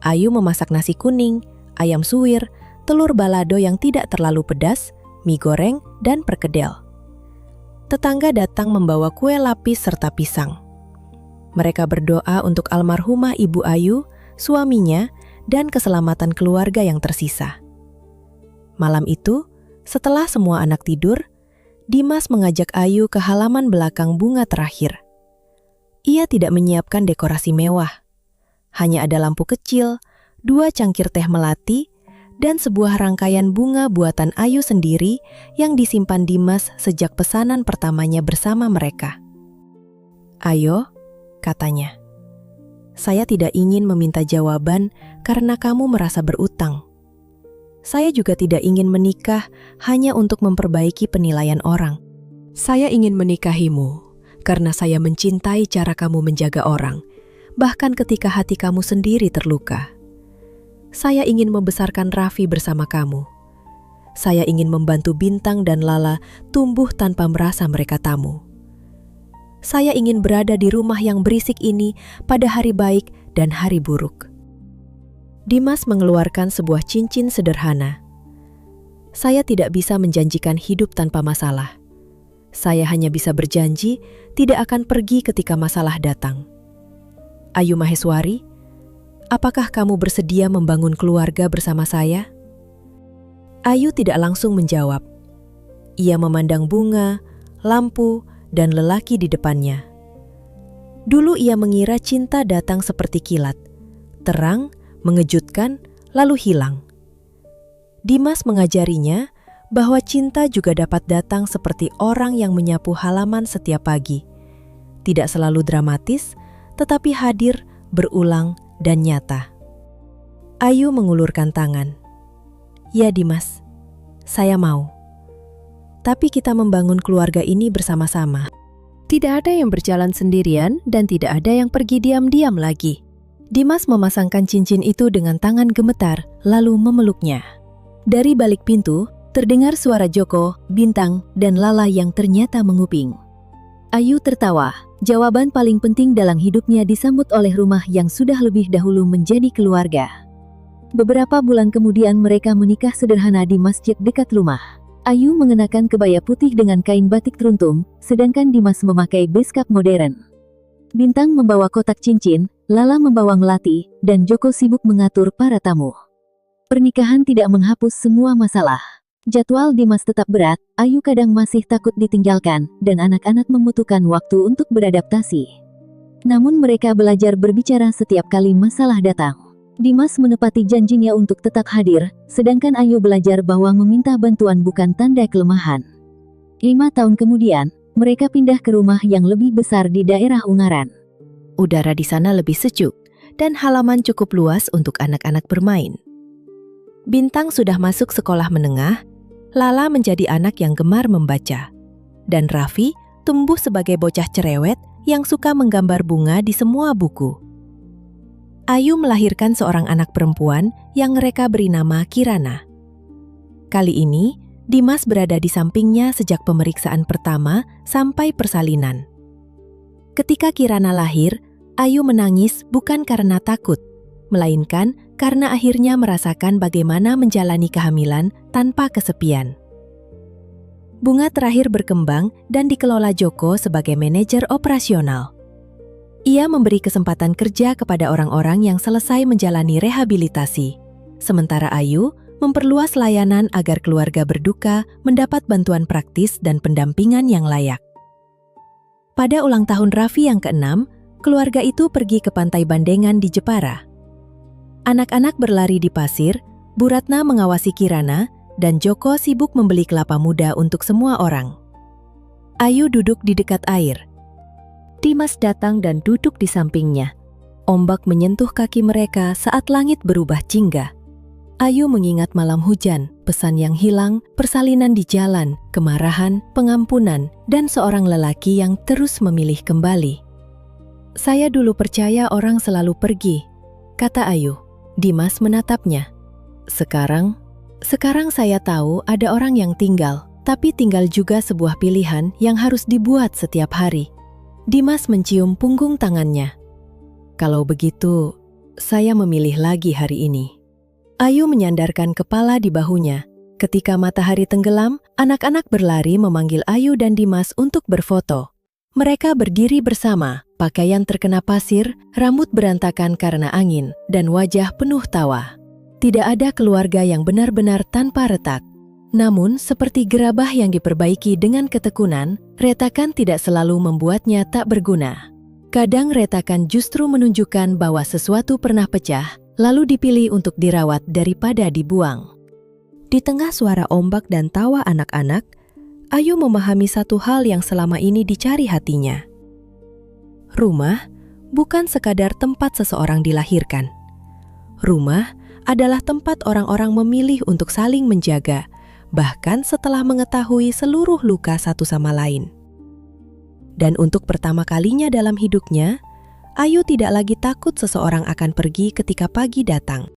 Ayu memasak nasi kuning, ayam suwir, telur balado yang tidak terlalu pedas, mie goreng, dan perkedel. Tetangga datang membawa kue lapis serta pisang. Mereka berdoa untuk almarhumah Ibu Ayu, suaminya, dan keselamatan keluarga yang tersisa. Malam itu, setelah semua anak tidur, Dimas mengajak Ayu ke halaman belakang bunga terakhir. Ia tidak menyiapkan dekorasi mewah. Hanya ada lampu kecil, 2 cangkir teh melati, dan sebuah rangkaian bunga buatan Ayu sendiri yang disimpan Dimas sejak pesanan pertamanya bersama mereka. "Ayo," katanya, "saya tidak ingin meminta jawaban karena kamu merasa berutang. Saya juga tidak ingin menikah hanya untuk memperbaiki penilaian orang. Saya ingin menikahimu karena saya mencintai cara kamu menjaga orang, bahkan ketika hati kamu sendiri terluka. Saya ingin membesarkan Raffi bersama kamu. Saya ingin membantu Bintang dan Lala tumbuh tanpa merasa mereka tamu. Saya ingin berada di rumah yang berisik ini pada hari baik dan hari buruk." Dimas mengeluarkan sebuah cincin sederhana. Saya tidak bisa menjanjikan hidup tanpa masalah. Saya hanya bisa berjanji tidak akan pergi ketika masalah datang. Ayu Maheswari, apakah kamu bersedia membangun keluarga bersama saya? Ayu tidak langsung menjawab. Ia memandang bunga, lampu, dan lelaki di depannya. Dulu ia mengira cinta datang seperti kilat, terang, mengejutkan, lalu hilang. Dimas mengajarinya bahwa cinta juga dapat datang seperti orang yang menyapu halaman setiap pagi. Tidak selalu dramatis, tetapi hadir, berulang, dan nyata. Ayu mengulurkan tangan. Ya Dimas, saya mau. Tapi kita membangun keluarga ini bersama-sama. Tidak ada yang berjalan sendirian dan tidak ada yang pergi diam-diam lagi. Dimas memasangkan cincin itu dengan tangan gemetar, lalu memeluknya. Dari balik pintu, terdengar suara Joko, Bintang, dan Lala yang ternyata menguping. Ayu tertawa. Jawaban paling penting dalam hidupnya disambut oleh rumah yang sudah lebih dahulu menjadi keluarga. Beberapa bulan kemudian mereka menikah sederhana di masjid dekat rumah. Ayu mengenakan kebaya putih dengan kain batik teruntung, sedangkan Dimas memakai beskap modern. Bintang membawa kotak cincin, Lala membawa melati, dan Joko sibuk mengatur para tamu. Pernikahan tidak menghapus semua masalah. Jadwal Dimas tetap berat, Ayu kadang masih takut ditinggalkan, dan anak-anak membutuhkan waktu untuk beradaptasi. Namun mereka belajar berbicara setiap kali masalah datang. Dimas menepati janjinya untuk tetap hadir, sedangkan Ayu belajar bahwa meminta bantuan bukan tanda kelemahan. 5 tahun kemudian, mereka pindah ke rumah yang lebih besar di daerah Ungaran. Udara di sana lebih sejuk, dan halaman cukup luas untuk anak-anak bermain. Bintang sudah masuk sekolah menengah, Lala menjadi anak yang gemar membaca, dan Raffi tumbuh sebagai bocah cerewet yang suka menggambar bunga di semua buku. Ayu melahirkan seorang anak perempuan yang mereka beri nama Kirana. Kali ini, Dimas berada di sampingnya sejak pemeriksaan pertama sampai persalinan. Ketika Kirana lahir, Ayu menangis bukan karena takut, melainkan karena akhirnya merasakan bagaimana menjalani kehamilan tanpa kesepian. Bunga terakhir berkembang dan dikelola Joko sebagai manajer operasional. Ia memberi kesempatan kerja kepada orang-orang yang selesai menjalani rehabilitasi, sementara Ayu memperluas layanan agar keluarga berduka mendapat bantuan praktis dan pendampingan yang layak. Pada ulang tahun Raffi yang ke-6, keluarga itu pergi ke pantai Bandengan di Jepara. Anak-anak berlari di pasir, Bu Ratna mengawasi Kirana, dan Joko sibuk membeli kelapa muda untuk semua orang. Ayu duduk di dekat air. Dimas datang dan duduk di sampingnya. Ombak menyentuh kaki mereka saat langit berubah jingga. Ayu mengingat malam hujan, pesan yang hilang, persalinan di jalan, kemarahan, pengampunan, dan seorang lelaki yang terus memilih kembali. Saya dulu percaya orang selalu pergi, kata Ayu. Dimas menatapnya. Sekarang saya tahu ada orang yang tinggal, tapi tinggal juga sebuah pilihan yang harus dibuat setiap hari. Dimas mencium punggung tangannya. Kalau begitu, saya memilih lagi hari ini. Ayu menyandarkan kepala di bahunya. Ketika matahari tenggelam, anak-anak berlari memanggil Ayu dan Dimas untuk berfoto. Mereka berdiri bersama, pakaian terkena pasir, rambut berantakan karena angin, dan wajah penuh tawa. Tidak ada keluarga yang benar-benar tanpa retak. Namun, seperti gerabah yang diperbaiki dengan ketekunan, retakan tidak selalu membuatnya tak berguna. Kadang retakan justru menunjukkan bahwa sesuatu pernah pecah, lalu dipilih untuk dirawat daripada dibuang. Di tengah suara ombak dan tawa anak-anak, Ayu memahami satu hal yang selama ini dicari hatinya. Rumah bukan sekadar tempat seseorang dilahirkan. Rumah adalah tempat orang-orang memilih untuk saling menjaga, bahkan setelah mengetahui seluruh luka satu sama lain. Dan untuk pertama kalinya dalam hidupnya, Ayu tidak lagi takut seseorang akan pergi ketika pagi datang.